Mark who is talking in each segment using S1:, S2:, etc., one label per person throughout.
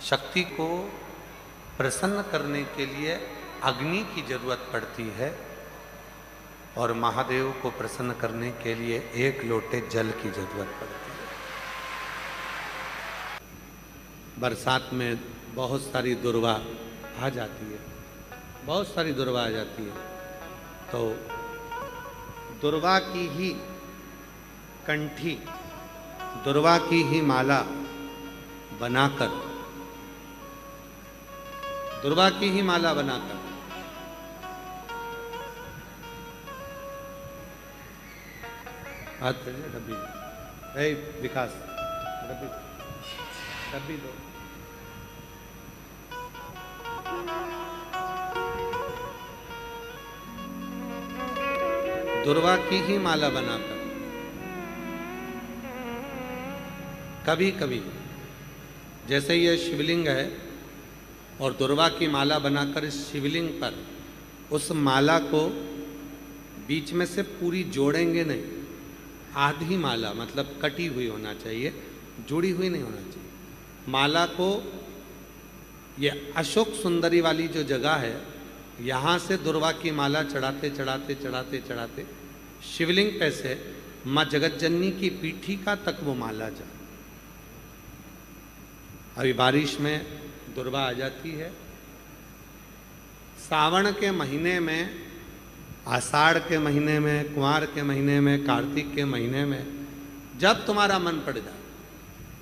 S1: शक्ति को प्रसन्न करने के लिए अग्नि की जरूरत पड़ती है और महादेव को प्रसन्न करने के लिए एक लोटे जल की जरूरत पड़ती है। बरसात में बहुत सारी दुर्वा आ जाती है, बहुत सारी दुर्वा आ जाती है, तो दुर्वा की ही कंठी, दुर्वा की ही माला बनाकर, दुर्वा की ही माला बनाकर बात करिए। डब्बी विकास, डब्बी डब्बी दो। दुर्वा की ही माला बनाकर कभी कभी, जैसे ये शिवलिंग है और दुर्वा की माला बनाकर इस शिवलिंग पर उस माला को बीच में से पूरी जोड़ेंगे नहीं, आधी माला मतलब कटी हुई होना चाहिए, जुड़ी हुई नहीं होना चाहिए। माला को ये अशोक सुंदरी वाली जो जगह है, यहाँ से दुर्वा की माला चढ़ाते चढ़ाते चढ़ाते चढ़ाते शिवलिंग पे से माँ जगतजननी की पीठिका तक वो माला जा। अभी बारिश में दुर्वा आ जाती है, सावन के महीने में, आषाढ़ के महीने में, कुंवार के महीने में, कार्तिक के महीने में, जब तुम्हारा मन पड़ जाए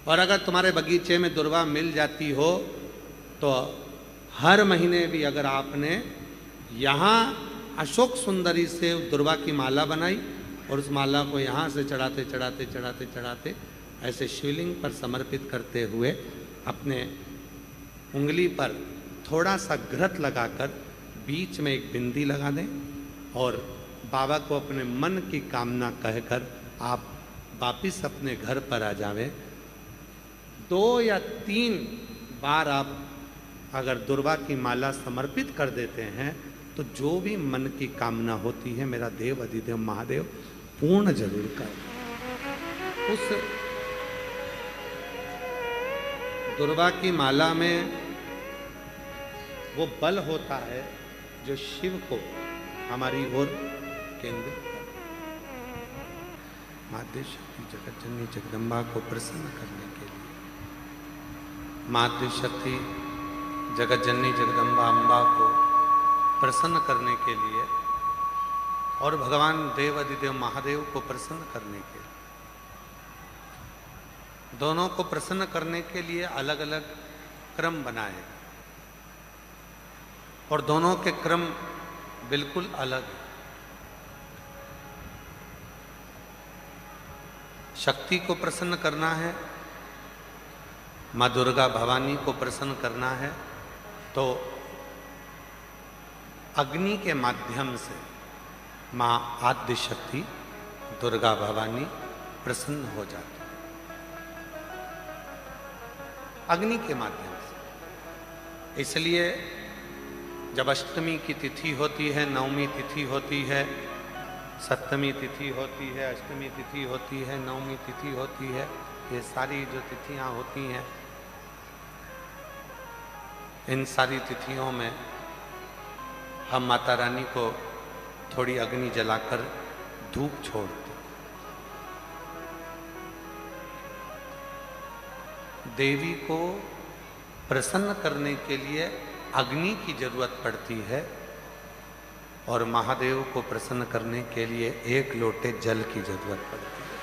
S1: और अगर तुम्हारे बगीचे में दुर्वा मिल जाती हो तो हर महीने भी अगर आपने यहाँ अशोक सुंदरी से दुर्वा की माला बनाई और उस माला को यहाँ से चढ़ाते चढ़ाते चढ़ाते चढ़ाते ऐसे शिवलिंग पर समर्पित करते हुए अपने उंगली पर थोड़ा सा घृत लगाकर बीच में एक बिंदी लगा दें और बाबा को अपने मन की कामना कहकर आप वापिस अपने घर पर आ जावें। 2 या 3 बार आप अगर दुर्वा की माला समर्पित कर देते हैं तो जो भी मन की कामना होती है मेरा देव अधिदेव महादेव पूर्ण जरूर कर। उस दुर्वा की माला में वो बल होता है जो शिव को हमारी ओर केंद्रित कर। माते शक्ति जगतजननी जगदम्बा को प्रसन्न करने के लिए, माते शक्ति जगतजननी जगदम्बा अम्बा को प्रसन्न करने के लिए और भगवान देव अधिदेव महादेव को प्रसन्न करने के लिए, दोनों को प्रसन्न करने के लिए अलग अलग क्रम बनाए और दोनों के क्रम बिल्कुल अलग है। शक्ति को प्रसन्न करना है, माँ दुर्गा भवानी को प्रसन्न करना है तो अग्नि के माध्यम से माँ आद्य शक्ति दुर्गा भवानी प्रसन्न हो जाती है, अग्नि के माध्यम से। इसलिए जब अष्टमी की तिथि होती है, नवमी तिथि होती है, सप्तमी तिथि होती है, अष्टमी तिथि होती है, नवमी तिथि होती है, ये सारी जो तिथियां होती हैं, इन सारी तिथियों में हम माता रानी को थोड़ी अग्नि जलाकर धूप छोड़ते। देवी को प्रसन्न करने के लिए अग्नि की जरूरत पड़ती है और महादेव को प्रसन्न करने के लिए एक लोटे जल की जरूरत पड़ती है।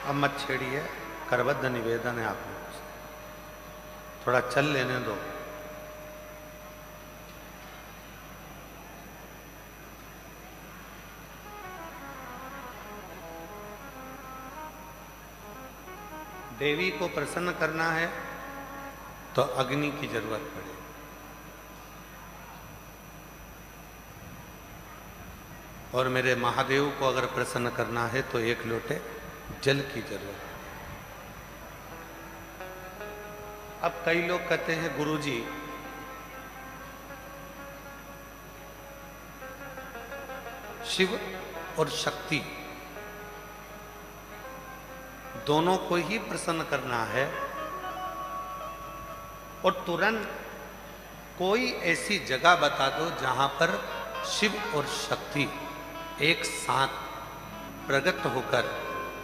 S1: अब मत छेड़िए, करबद्ध निवेदन है आप लोगों से, थोड़ा चल लेने दो। देवी को प्रसन्न करना है तो अग्नि की जरूरत पड़ेगी। और मेरे महादेव को अगर प्रसन्न करना है तो एक लोटे जल की जरूरत है। अब कई लोग कहते हैं गुरुजी शिव और शक्ति दोनों को ही प्रसन्न करना है और तुरंत कोई ऐसी जगह बता दो जहां पर शिव और शक्ति एक साथ प्रकट होकर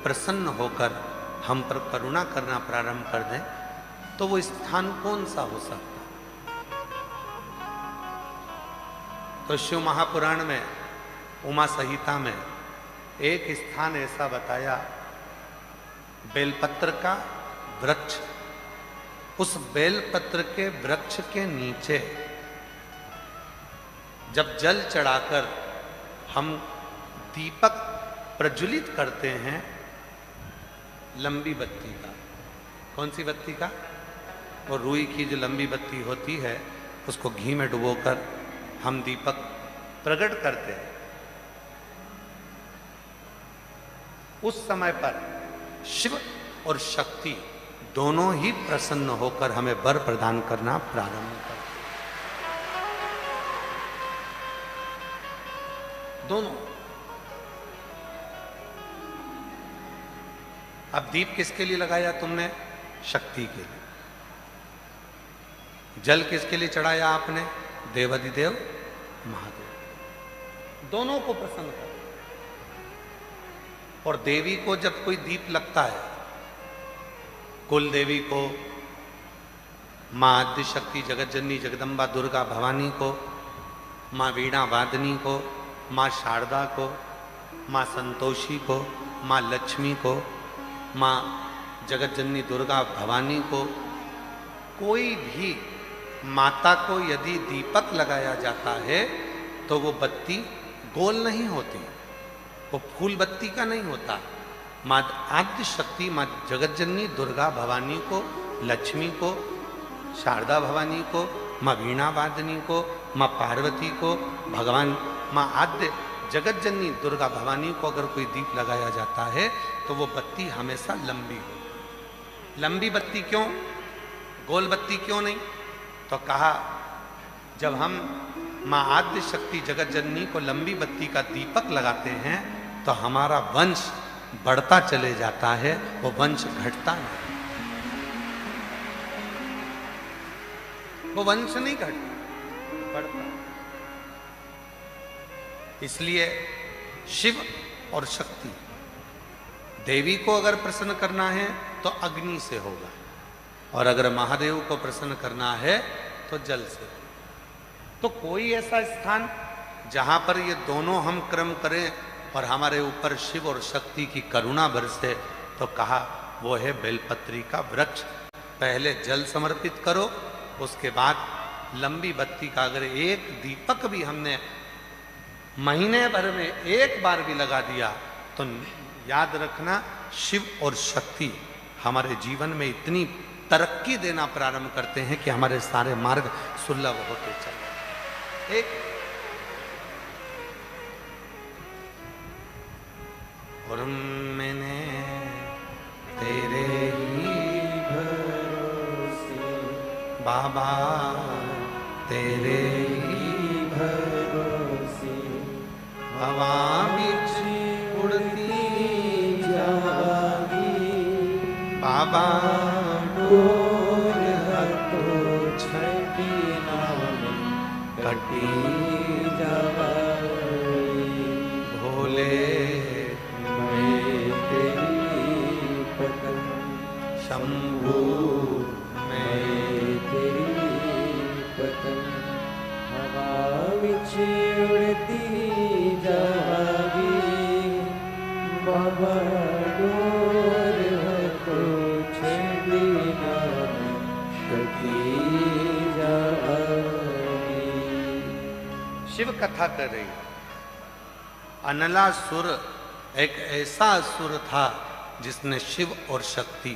S1: प्रसन्न होकर हम पर करुणा करना प्रारंभ कर दें, तो वो स्थान कौन सा हो सकता? तो शिव महापुराण में उमा संहिता में एक स्थान ऐसा बताया, बेलपत्र का वृक्ष। उस बेलपत्र के वृक्ष के नीचे जब जल चढ़ाकर हम दीपक प्रज्वलित करते हैं, लंबी बत्ती का, कौन सी बत्ती का? वो रुई की जो लंबी बत्ती होती है, उसको घी में डुबोकर हम दीपक प्रकट करते हैं। उस समय पर शिव और शक्ति दोनों ही प्रसन्न होकर हमें वर प्रदान करना प्रारंभ करते। दोनों। अब दीप किसके लिए लगाया तुमने? शक्ति के लिए। जल किसके लिए चढ़ाया आपने? देवाधिदेव महादेव। दोनों को प्रसन्न कर। और देवी को जब कोई दीप लगता है, कुल देवी को, माँ आद्य शक्ति जगत जननी जगदम्बा दुर्गा भवानी को, माँ वीणा वादनी को, माँ शारदा को, माँ संतोषी को, माँ लक्ष्मी को, माँ जगत जननी दुर्गा भवानी को, कोई भी माता को यदि दीपक लगाया जाता है तो वो बत्ती गोल नहीं होती, वो फूल बत्ती का नहीं होता। माँ आद्य शक्ति, माँ जगत जननी दुर्गा भवानी को, लक्ष्मी को, शारदा भवानी को, माँ वीणा वादनी को, माँ पार्वती को, भगवान माँ आद्य जगत जननी दुर्गा भवानी को अगर कोई दीप लगाया जाता है तो वो बत्ती हमेशा लंबी हो। लंबी बत्ती क्यों? गोल बत्ती क्यों नहीं? तो कहा जब हम माँ आद्य शक्ति जगत जननी को लंबी बत्ती का दीपक लगाते हैं तो हमारा वंश बढ़ता चले जाता है, वो वंश घटता नहीं। वो वंश नहीं घटता, बढ़ता। इसलिए शिव और शक्ति, देवी को अगर प्रसन्न करना है तो अग्नि से होगा, और अगर महादेव को प्रसन्न करना है तो जल से। तो कोई ऐसा स्थान जहां पर ये दोनों हम क्रम करें और हमारे ऊपर शिव और शक्ति की करुणा बरसे, तो कहा वो है बेलपत्री का वृक्ष। पहले जल समर्पित करो, उसके बाद लंबी बत्ती का अगर एक दीपक भी हमने महीने भर में एक बार भी लगा दिया तो याद रखना शिव और शक्ति हमारे जीवन में इतनी तरक्की देना प्रारंभ करते हैं कि हमारे सारे मार्ग सुलभ होते चले। एक और मैंने तेरे ही भरोसे बाबा, तेरे ही भरोसे हवा बिच उड़ती जागी बाबा, डोर हतो छठी नाम कटी जागी भोले शंभू मैं तेरी पतंग, हवा विच उड़ती जागी बाबा, डोर हतो छठी नाम कटी जागी। शिव कथा कर रही। अनलासुर एक ऐसा असुर था जिसने शिव और शक्ति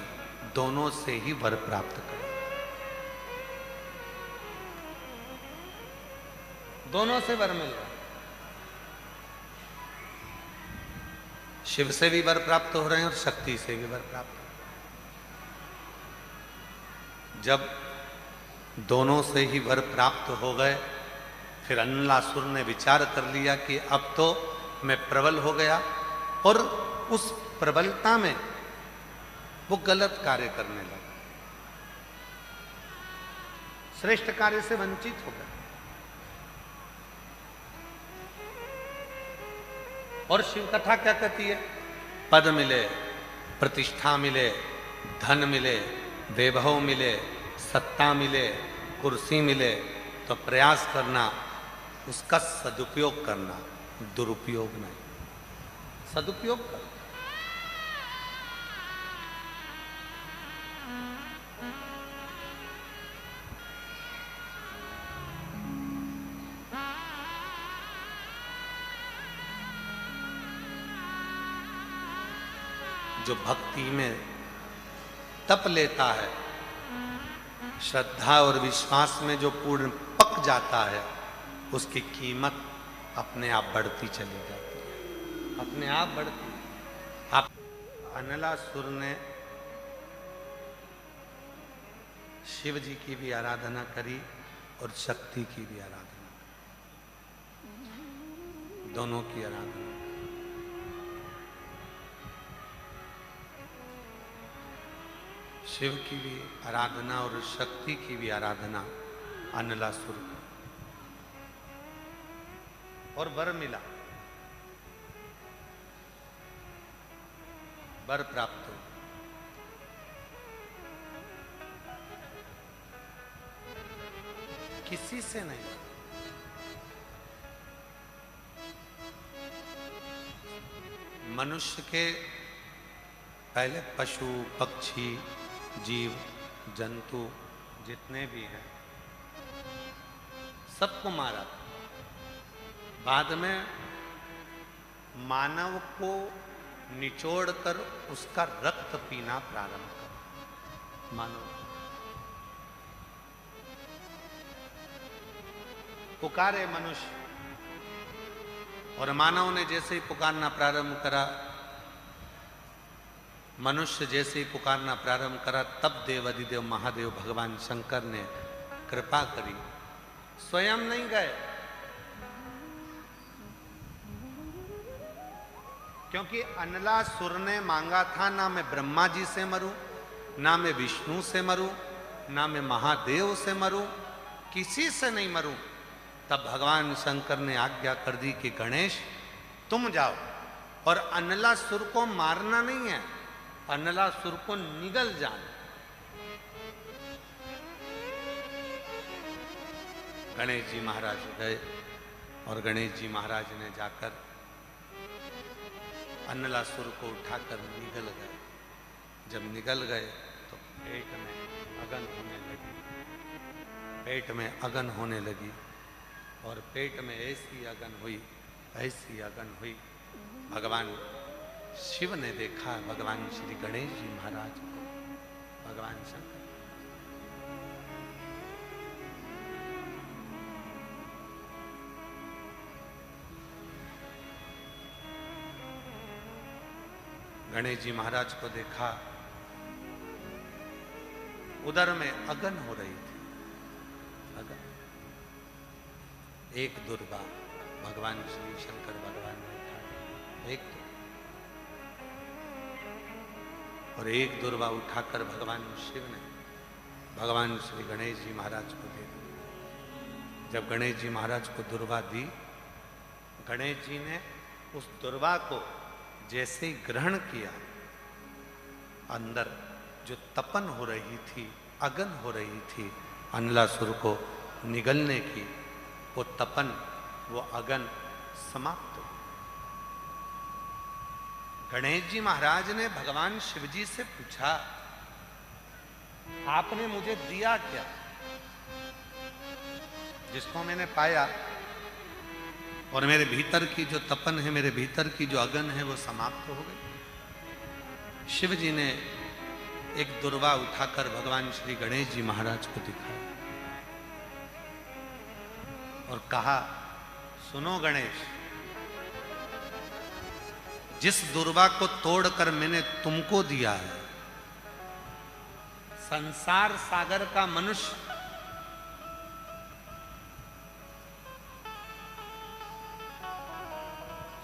S1: दोनों से ही वर प्राप्त करे। दोनों से वर मिल रहा, शिव से भी वर प्राप्त हो रहे हैं और शक्ति से भी वर प्राप्त हो रहे हैं। जब दोनों से ही वर प्राप्त हो गए, फिर अनलासुर ने विचार कर लिया कि अब तो मैं प्रबल हो गया, और उस प्रबलता में वो गलत कार्य करने लगा, श्रेष्ठ कार्य से वंचित हो गया। और शिव कथा क्या कहती है? पद मिले, प्रतिष्ठा मिले, धन मिले, वैभव मिले, सत्ता मिले, कुर्सी मिले, तो प्रयास करना, उसका सदुपयोग करना, दुरुपयोग नहीं, सदुपयोग कर। जो भक्ति में तप लेता है, श्रद्धा और विश्वास में जो पूर्ण पक जाता है, उसकी कीमत अपने आप बढ़ती चली जाती है, अपने आप बढ़ती। आप अनलासुर ने शिव जी की भी आराधना करी और शक्ति की भी आराधना करी, दोनों की आराधना। शिव की भी आराधना और शक्ति की भी आराधना अनलासुर को, और वर मिला, वर प्राप्त हो। किसी से नहीं, मनुष्य के पहले पशु पक्षी जीव जंतु जितने भी हैं सबको मारा, बाद में मानव को निचोड़कर उसका रक्त पीना प्रारंभ कर। मानव पुकारे मनुष्य, और मानव ने जैसे ही पुकारना प्रारंभ करा, मनुष्य जैसे ही पुकारना प्रारंभ करा, तब देवाधिदेव महादेव भगवान शंकर ने कृपा करी, स्वयं नहीं गए, क्योंकि अनलासुर ने मांगा था, ना मैं ब्रह्मा जी से मरूं, ना मैं विष्णु से मरूं, ना मैं महादेव से मरूं, किसी से नहीं मरूं। तब भगवान शंकर ने आज्ञा कर दी कि गणेश तुम जाओ, और अनलासुर को मारना नहीं है, अनलासुर को निगल जाना। गणेश जी महाराज गए, और गणेश जी महाराज ने जाकर अनलासुर को उठाकर निगल गए। जब निगल गए तो पेट में अगन होने लगी, पेट में अगन होने लगी, और पेट में ऐसी अगन हुई, ऐसी अगन हुई, भगवान शिव ने देखा भगवान श्री गणेश जी महाराज को, भगवान शंकर। गणेश जी महाराज को देखा, उदर में अगन हो रही थी, अगन। एक दुर्वा भगवान श्री शंकर भगवान ने उठा, एक और एक दुर्वा उठाकर भगवान शिव ने भगवान श्री गणेश जी महाराज को दे दी। जब गणेश जी महाराज को दुर्वा दी, गणेश जी ने उस दुर्वा को जैसे ही ग्रहण किया, अंदर जो तपन हो रही थी, अगन हो रही थी अनलासुर को निगलने की, वो तपन, वो अगन समाप्त हो। गणेश जी महाराज ने भगवान शिवजी से पूछा, आपने मुझे दिया क्या? जिसको मैंने पाया, और मेरे भीतर की जो तपन है, मेरे भीतर की जो अगन है, वो समाप्त हो गई। शिव जी ने एक दुर्वा उठाकर भगवान श्री गणेश जी महाराज को दिखाया और कहा, सुनो गणेश, जिस दुर्वा को तोड़कर मैंने तुमको दिया है, संसार सागर का मनुष्य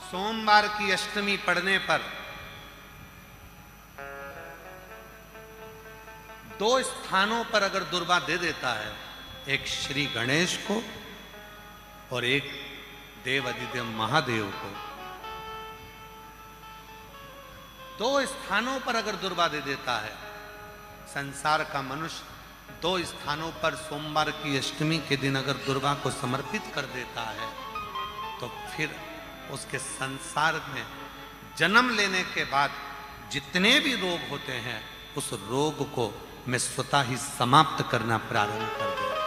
S1: सोमवार की अष्टमी पड़ने पर दो स्थानों पर अगर दुर्वा दे देता है, एक श्री गणेश को और एक देव अधिदेव महादेव को, दो स्थानों पर अगर दुर्वा दे देता है, संसार का मनुष्य दो स्थानों पर सोमवार की अष्टमी के दिन अगर दुर्वा को समर्पित कर देता है, तो फिर उसके संसार में जन्म लेने के बाद जितने भी रोग होते हैं, उस रोग को मैं स्वतः ही समाप्त करना प्रारंभ कर दूंगा।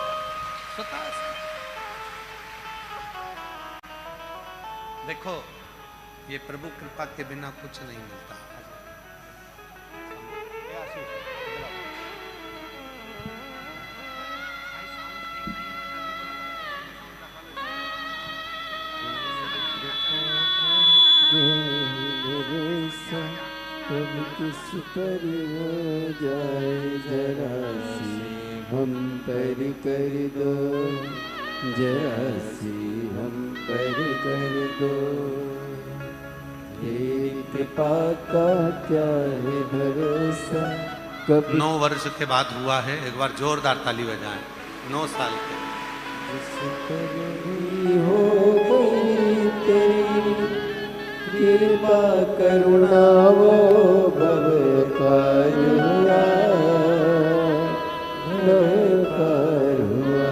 S1: स्वतः से। देखो, ये प्रभु कृपा के बिना कुछ नहीं मिलता।
S2: कब किस पर हो जाए जरा सी हम पर कर दो, जरा सी हम पर कर दो। तेरी कृपा का क्या है भरोसा, कब
S1: 9 वर्ष के बाद हुआ है। एक बार जोरदार ताली बजाएं। 9 साल के।
S2: जिस पर भी हो गई तेरी कृपा करुणा, वो भवकार हुआ, भवकार हुआ।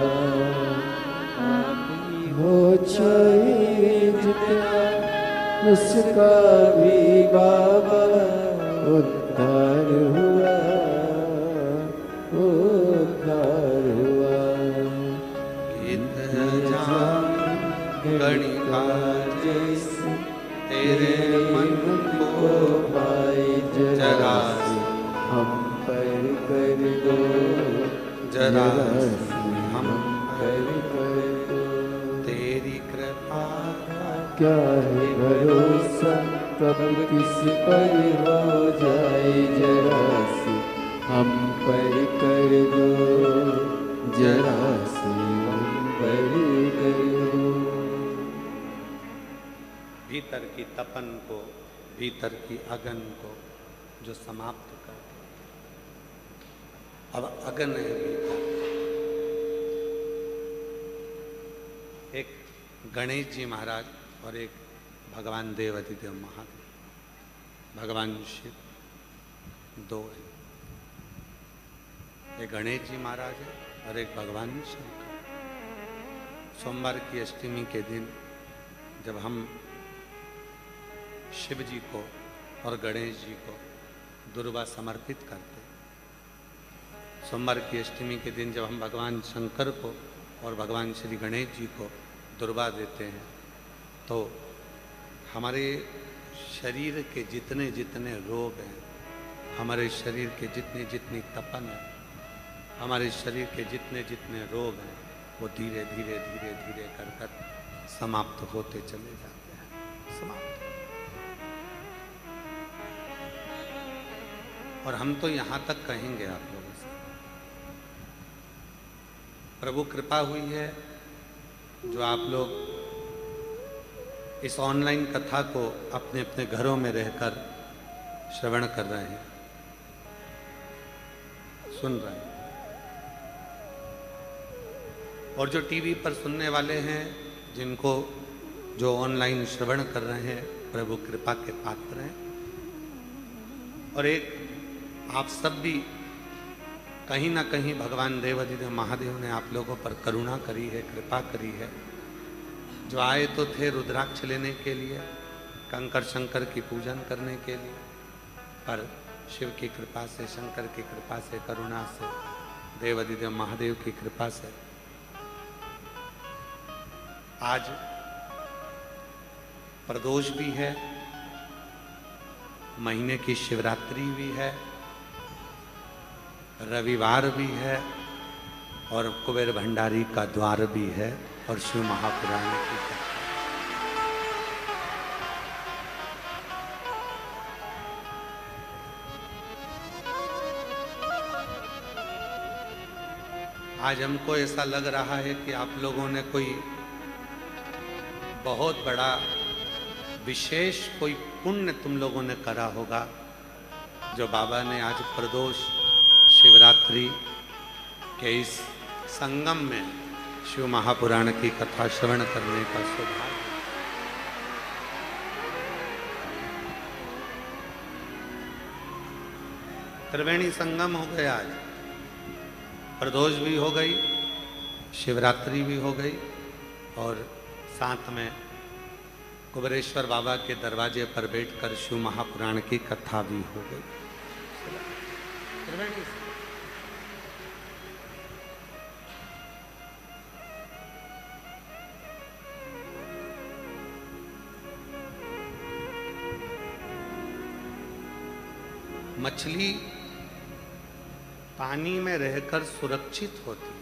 S2: आप हो चाहे जितना, उसका भी बाबा उद्धार हुआ, उद्धार हुआ।
S1: गीत जान गणिका
S2: जैसे
S1: तेरे मन को
S2: पाए जरा सी हम पर कर दो,
S1: जरा
S2: हम पर कर दो।
S1: तेरी कृपा
S2: क्या है भरोसा, कब किस पर हो जाए जरा सी हम पर कर दो, जरा सी हम पर कर दो।
S1: भीतर की तपन को, भीतर की अगन को जो समाप्त कर दे। अब अगन है भीतर। एक गणेश जी महाराज और एक भगवान देव अधिदेव महादेव, भगवान शिव 2 है। एक गणेश जी महाराज है और एक भगवान शंकर। सोमवार की अष्टमी के दिन जब हम शिव जी को और गणेश जी को दुर्वा समर्पित करते, सोमवार की अष्टमी के दिन जब हम भगवान शंकर को और भगवान श्री गणेश जी को दुर्वा देते हैं, तो हमारे शरीर के जितने जितने रोग हैं, हमारे शरीर के जितनी जितनी तपन है, हमारे शरीर के जितने जितने रोग हैं, वो धीरे धीरे धीरे धीरे कर कर समाप्त होते चले जाते हैं। समाप्त। और हम तो यहाँ तक कहेंगे आप लोगों से, प्रभु कृपा हुई है जो आप लोग इस ऑनलाइन कथा को अपने अपने घरों में रहकर श्रवण कर रहे हैं, सुन रहे हैं। और जो टीवी पर सुनने वाले हैं, जिनको जो ऑनलाइन श्रवण कर रहे हैं, प्रभु कृपा के पात्र हैं। और एक आप सब भी कहीं ना कहीं भगवान देव अधिदेव महादेव ने आप लोगों पर करुणा करी है, कृपा करी है। जो आए तो थे रुद्राक्ष लेने के लिए, कंकर शंकर की पूजन करने के लिए, पर शिव की कृपा से, शंकर की कृपा से, करुणा से, देव अधिदेव महादेव की कृपा से आज प्रदोष भी है, महीने की शिवरात्रि भी है, रविवार भी है और कुबेर भंडारी का द्वार भी है और शिव महापुराण की कथा। आज हमको ऐसा लग रहा है कि आप लोगों ने कोई बहुत बड़ा विशेष कोई पुण्य तुम लोगों ने करा होगा, जो बाबा ने आज प्रदोष शिवरात्रि शिवरात्रि के इस संगम में शिव महापुराण की कथा श्रवण करने का सौभाग्य। त्रिवेणी संगम हो गया आज, प्रदोष भी हो गई, शिवरात्रि भी हो गई और साथ में कुबेरेश्वर बाबा के दरवाजे पर बैठकर शिव महापुराण की कथा भी हो गई। त्रिवेणी मछली पानी में रहकर सुरक्षित होती है।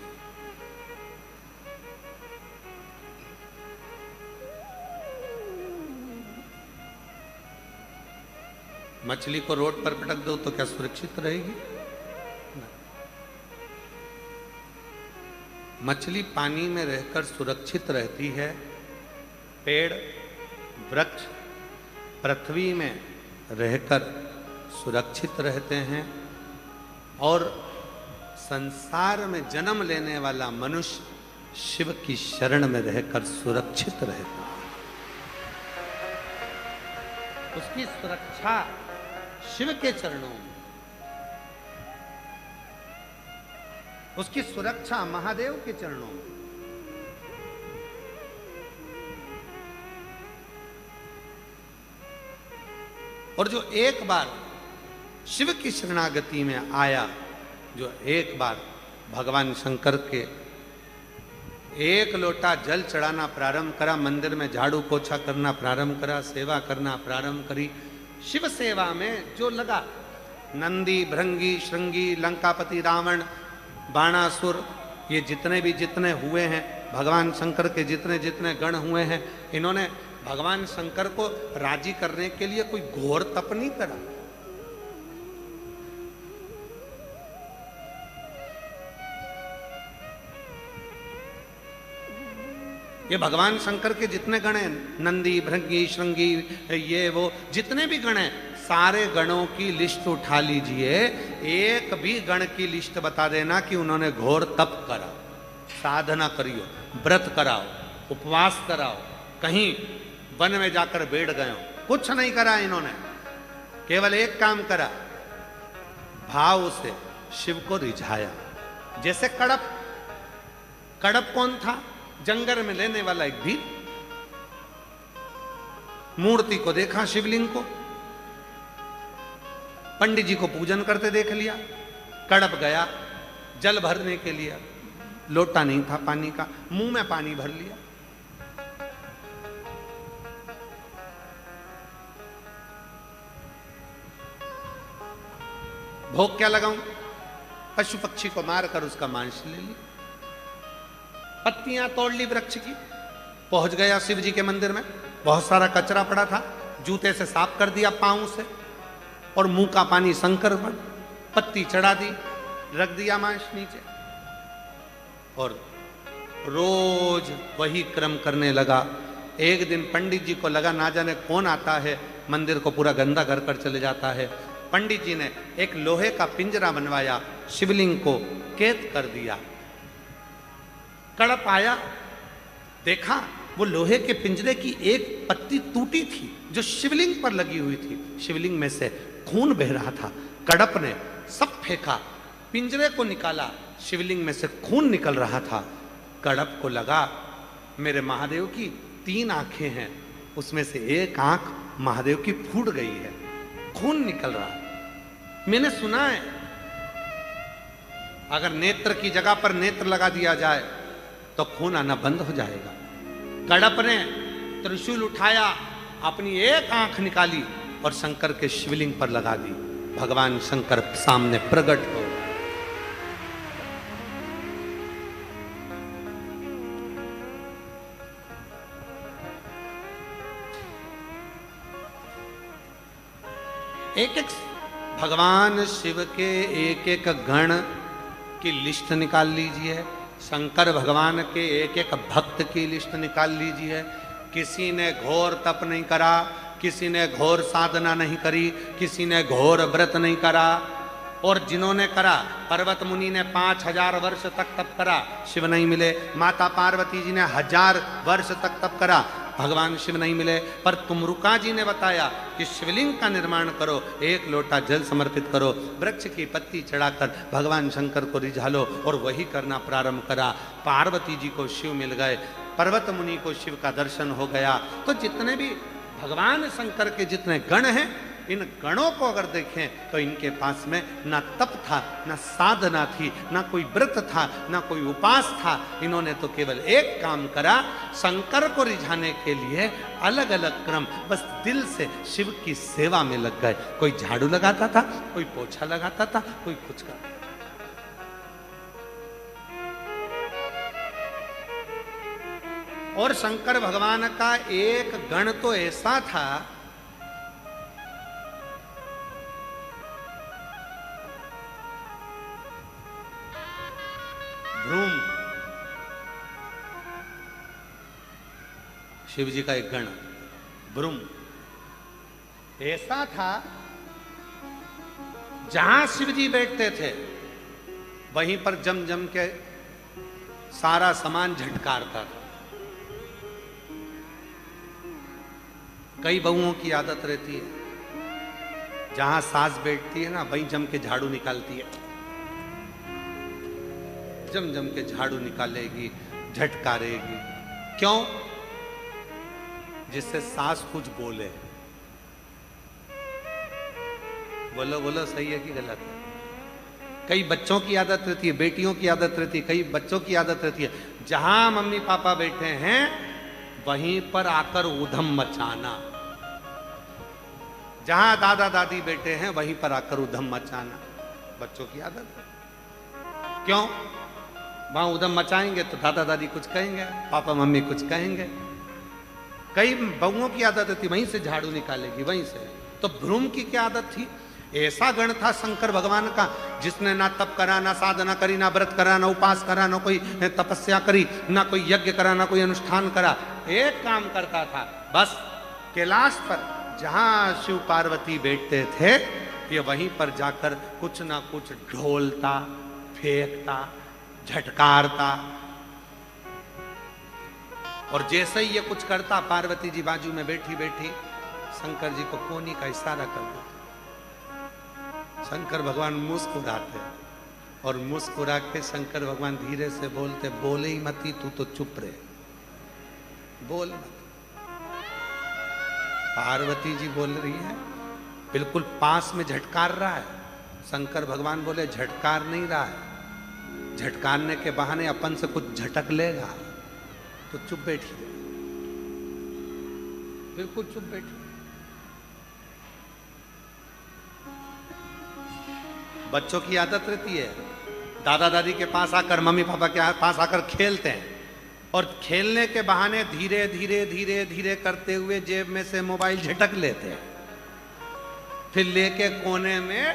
S1: मछली को रोड पर पटक दो तो क्या सुरक्षित रहेगी? मछली पानी में रहकर सुरक्षित रहती है। पेड़ वृक्ष पृथ्वी में रहकर सुरक्षित रहते हैं और संसार में जन्म लेने वाला मनुष्य शिव की शरण में रहकर सुरक्षित रहता है। उसकी सुरक्षा शिव के चरणों में, उसकी सुरक्षा महादेव के चरणों में। और जो एक बार शिव की शरणागति में आया, जो एक बार भगवान शंकर के एक लोटा जल चढ़ाना प्रारंभ करा, मंदिर में झाड़ू पोछा करना प्रारंभ करा, सेवा करना प्रारंभ करी, शिव सेवा में जो लगा, नंदी भृंगी श्रृंगी लंकापति रावण बाणासुर, ये जितने हुए हैं, भगवान शंकर के जितने गण हुए हैं, इन्होंने भगवान शंकर को राजी करने के लिए कोई घोर तप नहीं करा। ये भगवान शंकर के जितने गण हैं, नंदी भृंगी श्रृंगी ये वो जितने भी गण हैं, सारे गणों की लिस्ट उठा लीजिए, एक भी गण की लिस्ट बता देना कि उन्होंने घोर तप करा, साधना करियो, व्रत कराओ, उपवास कराओ, कहीं वन में जाकर बैठ गए हो। कुछ नहीं करा इन्होंने, केवल एक काम करा, भाव से शिव को रिझाया। जैसे कड़प कौन था? जंगल में लेने वाला एक भील। मूर्ति को देखा, शिवलिंग को, पंडित जी को पूजन करते देख लिया, कड़प गया जल भरने के लिए, लोटा नहीं था पानी का, मुंह में पानी भर लिया। भोग क्या लगाऊं? पशु पक्षी को मारकर उसका मांस ले लिया, पत्तियां तोड़ ली वृक्ष की, पहुंच गया शिव जी के मंदिर में, बहुत सारा कचरा पड़ा था, जूते से साफ कर दिया पांव से, और मुंह का पानी शंकर पर, पत्ती चढ़ा दी, रख दिया मांस नीचे, और रोज वही क्रम करने लगा। एक दिन पंडित जी को लगा ना जाने कौन आता है, मंदिर को पूरा गंदा कर चले जाता है। पंडित जी ने एक लोहे का पिंजरा बनवाया, शिवलिंग को कैद कर दिया। कड़प आया, देखा वो लोहे के पिंजरे की एक पत्ती टूटी थी जो शिवलिंग पर लगी हुई थी, शिवलिंग में से खून बह रहा था। कड़प ने सब फेंका, पिंजरे को निकाला, शिवलिंग में से खून निकल रहा था। कड़प को लगा मेरे महादेव की 3 आंखें हैं, उसमें से एक आंख महादेव की फूट गई है, खून निकल रहा है। मैंने सुना है अगर नेत्र की जगह पर नेत्र लगा दिया जाए तो खून आना बंद हो जाएगा। कड़प ने त्रिशूल उठाया, अपनी एक आंख निकाली और शंकर के शिवलिंग पर लगा दी। भगवान शंकर सामने प्रकट हो। एक भगवान शिव के एक गण की लिस्ट निकाल लीजिए, शंकर भगवान के एक भक्त की लिस्ट निकाल लीजिए। किसी ने घोर तप नहीं करा, किसी ने घोर साधना नहीं करी, किसी ने घोर व्रत नहीं करा, और जिन्होंने करा, पर्वत मुनि ने 5000 वर्ष तक तप करा, शिव नहीं मिले। माता पार्वती जी ने 1000 वर्ष तक तप करा, भगवान शिव नहीं मिले। पर तुमरुका जी ने बताया कि शिवलिंग का निर्माण करो, 1 लोटा जल समर्पित करो, वृक्ष की पत्ती चढ़ाकर भगवान शंकर को रिझालो, और वही करना प्रारंभ करा। पार्वती जी को शिव मिल गए, पर्वत मुनि को शिव का दर्शन हो गया। तो जितने भी भगवान शंकर के जितने गण हैं, इन गणों को अगर देखें तो इनके पास में ना तप था, ना साधना थी, ना कोई व्रत था, ना कोई उपास था। इन्होंने तो केवल एक काम करा, शंकर को रिझाने के लिए अलग अलग क्रम, बस दिल से शिव की सेवा में लग गए। कोई झाड़ू लगाता था, कोई पोछा लगाता था, कोई कुछ करता। और शंकर भगवान का एक गण तो ऐसा था, भ्रूम, शिव जी का एक गण भ्रूम ऐसा था, जहां शिव जी बैठते थे वहीं पर जम जम के सारा सामान झटकारता था। कई बहुओं की आदत रहती है, जहां सास बैठती है ना, वहीं जम के झाड़ू निकालती है, जम जम के झाड़ू निकालेगी, झटकारेगी। क्यों? जिससे सास कुछ बोले। बोलो बोलो, सही है कि गलत है? कई बच्चों की आदत रहती है, बेटियों की आदत रहती है, कई बच्चों की आदत रहती है, जहां मम्मी पापा बैठे हैं वहीं पर आकर ऊधम मचाना, जहां दादा दादी बैठे हैं वहीं पर आकर ऊधम मचाना। बच्चों की आदत है। क्यों? वहां उधम मचाएंगे तो दादा दादी कुछ कहेंगे, पापा मम्मी कुछ कहेंगे। कई बहुओं की आदत थी, वहीं से झाड़ू निकालेगी, वहीं से। तो भ्रूम की क्या आदत थी? ऐसा गण था शंकर भगवान का, जिसने ना तप करा, ना साधना करी, ना व्रत करा, ना उपास करा, ना कोई तपस्या करी, ना कोई यज्ञ करा, ना कोई अनुष्ठान करा। एक काम करता था, बस कैलाश पर जहां शिव पार्वती बैठते थे, ये वहीं पर जाकर कुछ ना कुछ ढोलता, फेंकता, झटकारता। और जैसे ही ये कुछ करता, पार्वती जी बाजू में बैठी बैठी शंकर जी को कोनी का इशारा कर देते। शंकर भगवान मुस्कुराते, और मुस्कुरा के शंकर भगवान धीरे से बोलते, बोले ही मती, तू तो चुप रहे, बोल मत। पार्वती जी बोल रही है, बिल्कुल पास में झटकार रहा है। शंकर भगवान बोले, झटकार नहीं रहा है, झटकारने के बहाने अपन से कुछ झटक लेगा, तो चुप बैठिए, बिल्कुल चुप बैठिए। बच्चों की आदत रहती है, दादा दादी के पास आकर, मम्मी पापा के पास आकर खेलते हैं, और खेलने के बहाने धीरे धीरे धीरे धीरे करते हुए जेब में से मोबाइल झटक लेते हैं, फिर लेके कोने में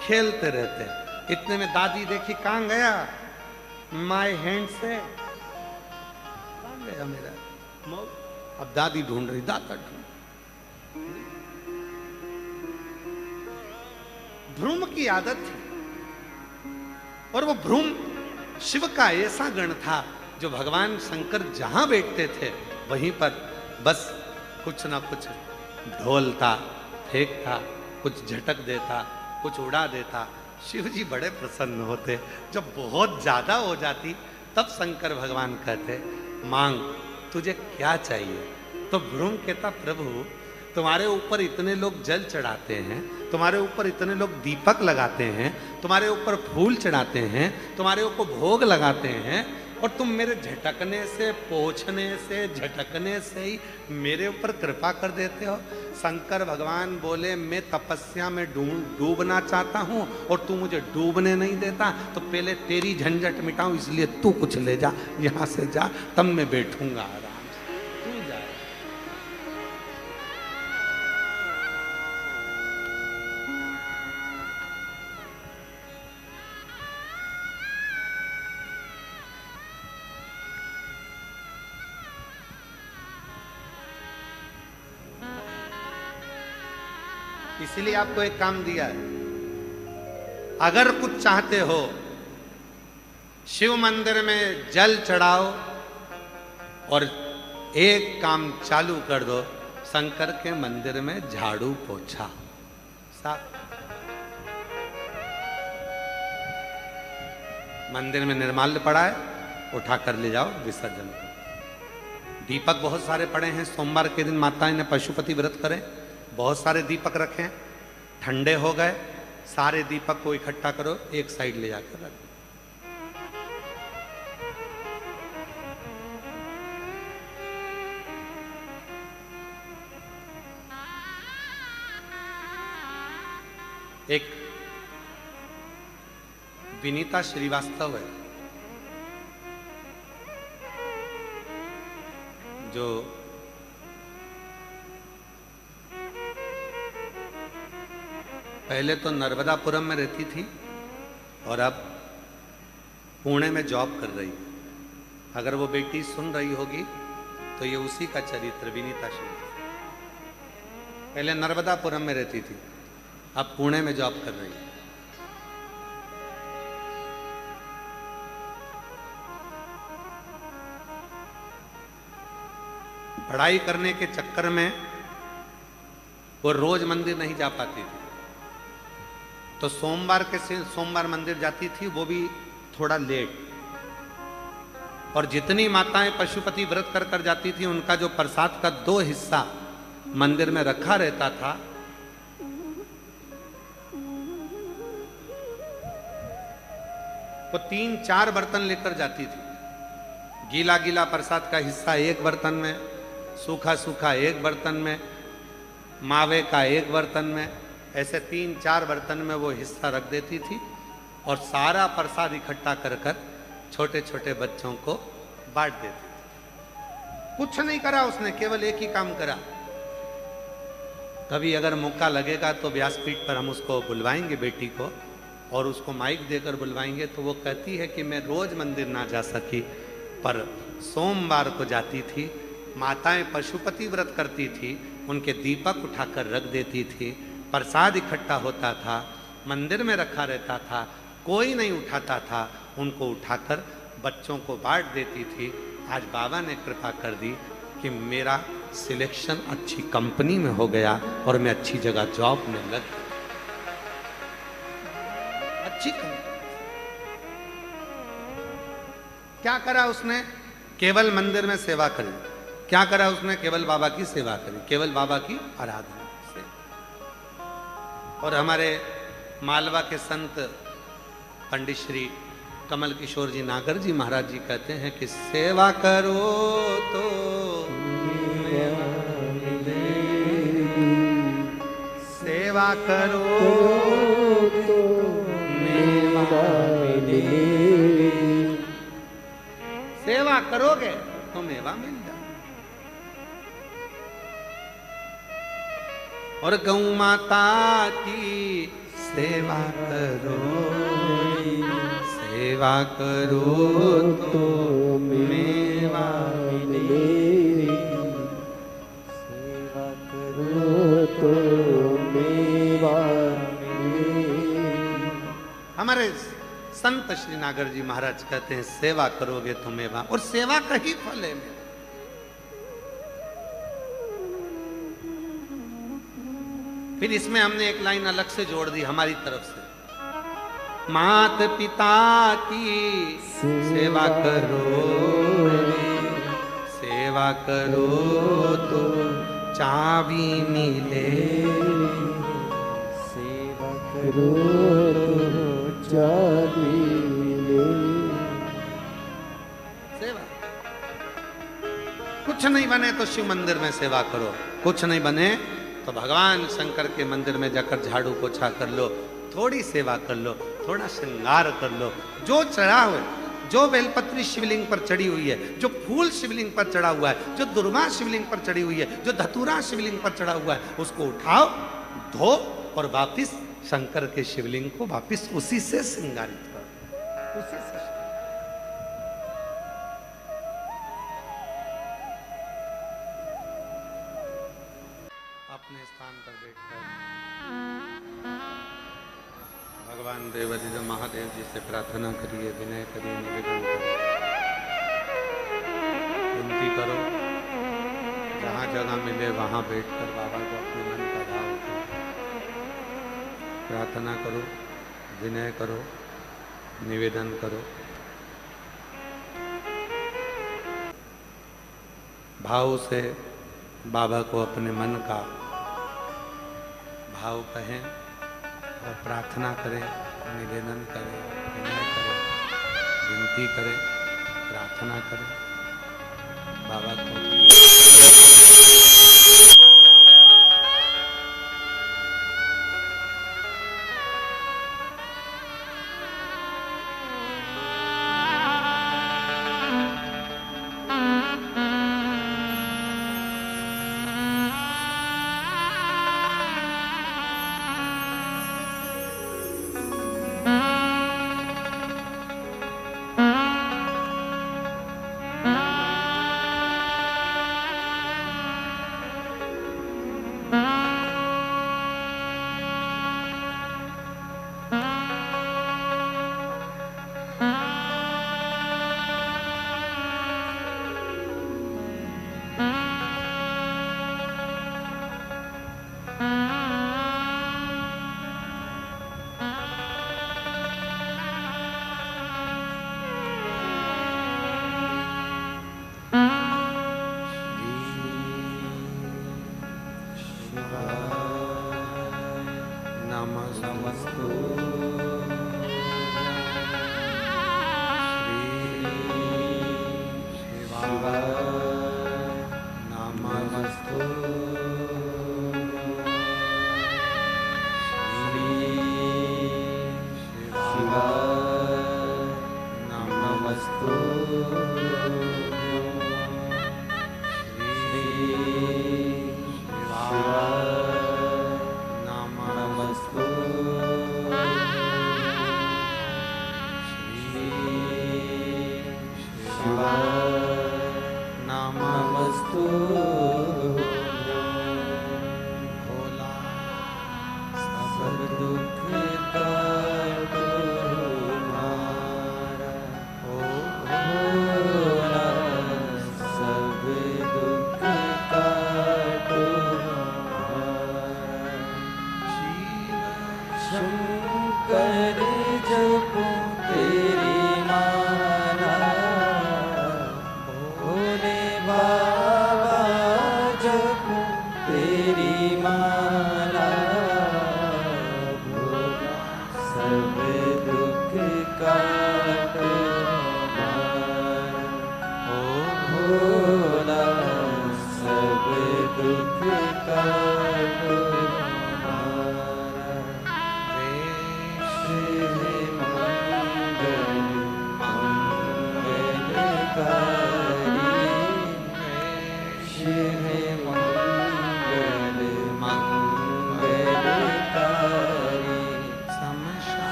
S1: खेलते रहते हैं। इतने में दादी देखी, कहां गया माय हैंड से, कहां गया मेरा मोबाइल? अब दादी ढूंढ रही, दादा ढूंढ। भ्रूम की आदत थी, और वो भ्रूम शिव का ऐसा गण था, जो भगवान शंकर जहां बैठते थे वहीं पर बस कुछ ना कुछ ढोलता, फेंकता, कुछ झटक देता, कुछ उड़ा देता। शिव जी बड़े प्रसन्न होते। जब बहुत ज्यादा हो जाती, तब शंकर भगवान कहते, मांग, तुझे क्या चाहिए? तो भ्रूम कहता, प्रभु तुम्हारे ऊपर इतने लोग जल चढ़ाते हैं, तुम्हारे ऊपर इतने लोग दीपक लगाते हैं, तुम्हारे ऊपर फूल चढ़ाते हैं, तुम्हारे ऊपर भोग लगाते हैं, और तुम मेरे झटकने से, पोंछने से, झटकने से ही मेरे ऊपर कृपा कर देते हो। शंकर भगवान बोले, मैं तपस्या में डूबना चाहता हूं और तू मुझे डूबने नहीं देता, तो पहले तेरी झंझट मिटाऊं, इसलिए तू कुछ ले जा, यहां से जा, तब मैं बैठूंगा आराम से, तू जा। इसीलिए आपको एक काम दिया है, अगर कुछ चाहते हो शिव मंदिर में जल चढ़ाओ और एक काम चालू कर दो, शंकर के मंदिर में झाड़ू पोछा साफ। मंदिर में निर्माल्य पड़ा है, उठा कर ले जाओ, विसर्जन करो। दीपक बहुत सारे पड़े हैं, सोमवार के दिन माताएं ने पशुपति व्रत करें, बहुत सारे दीपक रखें, ठंडे हो गए, सारे दीपक को इकट्ठा करो, एक साइड ले जाकर रख दो। एक विनीता श्रीवास्तव है, जो पहले तो नर्मदापुरम में रहती थी और अब पुणे में जॉब कर रही है। अगर वो बेटी सुन रही होगी तो ये उसी का चरित्र, विनीता श्रीवास्तव। पहले नर्मदापुरम में रहती थी, अब पुणे में जॉब कर रही है। पढ़ाई करने के चक्कर में वो रोज मंदिर नहीं जा पाती थी, तो सोमवार मंदिर जाती थी, वो भी थोड़ा लेट। और जितनी माताएं पशुपति व्रत कर कर जाती थी, उनका जो प्रसाद का 2 हिस्सा मंदिर में रखा रहता था, वो 3-4 बर्तन लेकर जाती थी। गीला गीला प्रसाद का हिस्सा एक बर्तन में, सूखा सूखा एक बर्तन में, मावे का एक बर्तन में, ऐसे 3-4 बर्तन में वो हिस्सा रख देती थी और सारा प्रसाद इकट्ठा कर कर छोटे छोटे बच्चों को बांट देती थी। कुछ नहीं करा उसने, केवल एक ही काम करा। कभी अगर मौका लगेगा तो व्यासपीठ पर हम उसको बुलवाएंगे, बेटी को, और उसको माइक देकर बुलवाएंगे, तो वो कहती है कि मैं रोज मंदिर ना जा सकी, पर सोमवार को जाती थी। माताएं पशुपति व्रत करती थी, उनके दीपक उठाकर रख देती थी, प्रसाद इकट्ठा होता था, मंदिर में रखा रहता था, कोई नहीं उठाता था, उनको उठाकर बच्चों को बांट देती थी। आज बाबा ने कृपा कर दी कि मेरा सिलेक्शन अच्छी कंपनी में हो गया और मैं अच्छी जगह जॉब में लग गया। अच्छी कंपनी। क्या करा उसने? केवल मंदिर में सेवा करी। क्या करा उसने? केवल बाबा की सेवा करी, केवल बाबा की आराधना से। और हमारे मालवा के संत पंडित श्री कमल किशोर जी नागर जी महाराज जी कहते हैं कि सेवा करो तो सेवा करो तो सेवा करोगे तो मेवा मिल जाए। और गौ माता की सेवा करो, सेवा करो तो मेवा मिले,
S2: सेवा करो तो मेवा मिले।
S1: हमारे संत श्री नागर जी महाराज कहते हैं सेवा करोगे तो मेवा, और सेवा का ही फल है मेरा। फिर इसमें हमने एक लाइन अलग से जोड़ दी हमारी तरफ से, मात पिता की सेवा करो, सेवा करो तो चाबी मिले,
S2: सेवा करो तो चाबी मिले।
S1: सेवा कुछ नहीं बने तो शिव मंदिर में सेवा करो, कुछ नहीं बने तो भगवान शंकर के मंदिर में जाकर झाड़ू पोछा कर लो, थोड़ी सेवा कर लो, थोड़ा श्रृंगार कर लो। जो चढ़ा हुआ है, जो बेलपत्री शिवलिंग पर चढ़ी हुई है, जो फूल शिवलिंग पर चढ़ा हुआ है, जो दुर्वा शिवलिंग पर चढ़ी हुई है, जो धतूरा शिवलिंग पर चढ़ा हुआ है, उसको उठाओ, धो और वापिस शंकर के शिवलिंग को वापिस उसी से श्रृंगारित करो, उसी से। अपने स्थान पर बैठकर देवाधिदेव महादेव जी से प्रार्थना करिए, विनय करिए, निवेदन करिए, विनती करो। जहाँ जगह मिले वहाँ बैठकर बाबा को अपने मन का भाव करो, प्रार्थना करो, विनय करो, निवेदन करो। भाव से बाबा को अपने मन का भाव कहें और प्रार्थना करें, निवेदन करें, विनय करें, विनती करें, प्रार्थना करें बाबा को।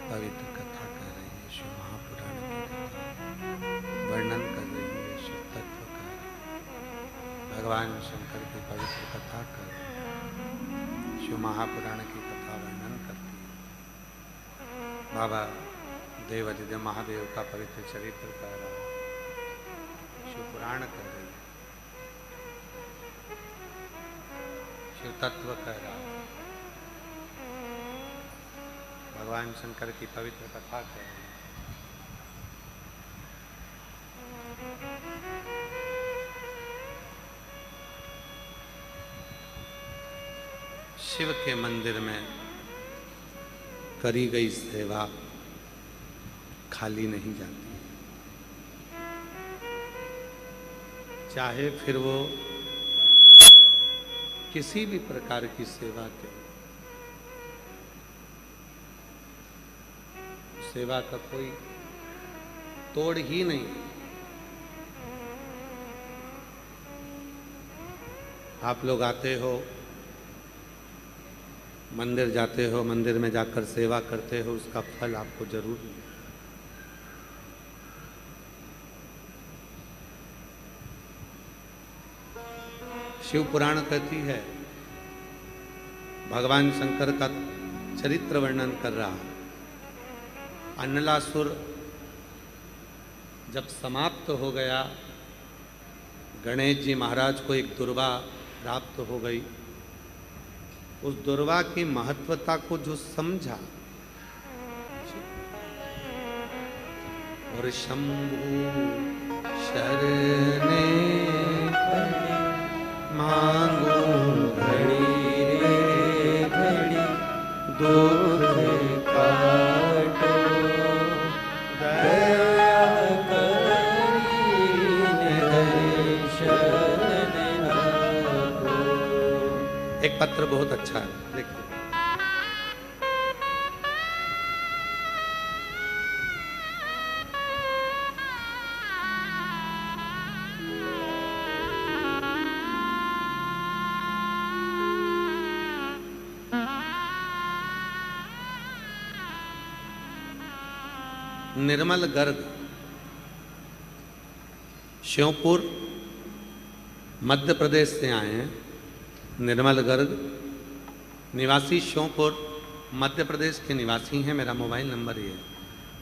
S1: पवित्र कथा कर रही है, शिव महापुराण की कथा वर्णन कर रही है, शिव तत्व का भगवान शंकर की पवित्र कथा कर शिव महापुराण की कथा वर्णन करती है। बाबा देवाधिदेव महादेव का पवित्र चरित्र कर रहा है, शिव पुराण कर रही है, शिव तत्व कर रहा है। भगवान शंकर की पवित्र कथा कर रहे हैं। शिव के मंदिर में करी गई सेवा खाली नहीं जाती, चाहे फिर वो किसी भी प्रकार की सेवा के, सेवा का कोई तोड़ ही नहीं। आप लोग आते हो, मंदिर जाते हो, मंदिर में जाकर सेवा करते हो, उसका फल आपको जरूर मिलेगा। शिव पुराण कहती है, भगवान शंकर का चरित्र वर्णन कर रहा है। अन्नलासुर जब समाप्त हो गया, गणेश जी महाराज को एक दुर्वा प्राप्त हो गई। उस दुर्वा की महत्वता को जो समझा और शंभु शरणे मांगो घड़ी रे घड़ी दुख काटो दया करी दर्शन आपको। एक पत्र बहुत अच्छा है, देखो। निर्मल गर्ग, श्योपुर मध्य प्रदेश से आए हैं। निर्मल गर्ग निवासी श्योपुर मध्य प्रदेश के निवासी हैं। मेरा मोबाइल नंबर ये है,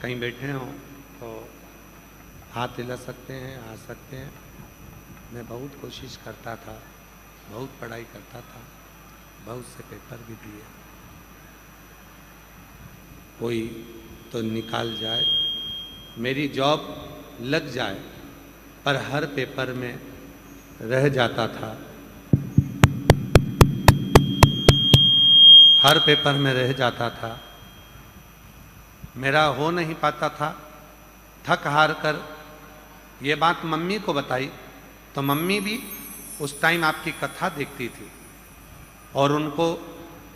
S1: कहीं बैठे हो तो हाथ हिला सकते हैं, आ सकते हैं। मैं बहुत कोशिश करता था, बहुत पढ़ाई करता था, बहुत से पेपर भी दिए, कोई तो निकाल जाए, मेरी जॉब लग जाए, पर हर पेपर में रह जाता था, हर पेपर में रह जाता था, मेरा हो नहीं पाता था। थक हार कर ये बात मम्मी को बताई तो मम्मी भी उस टाइम आपकी कथा देखती थी और उनको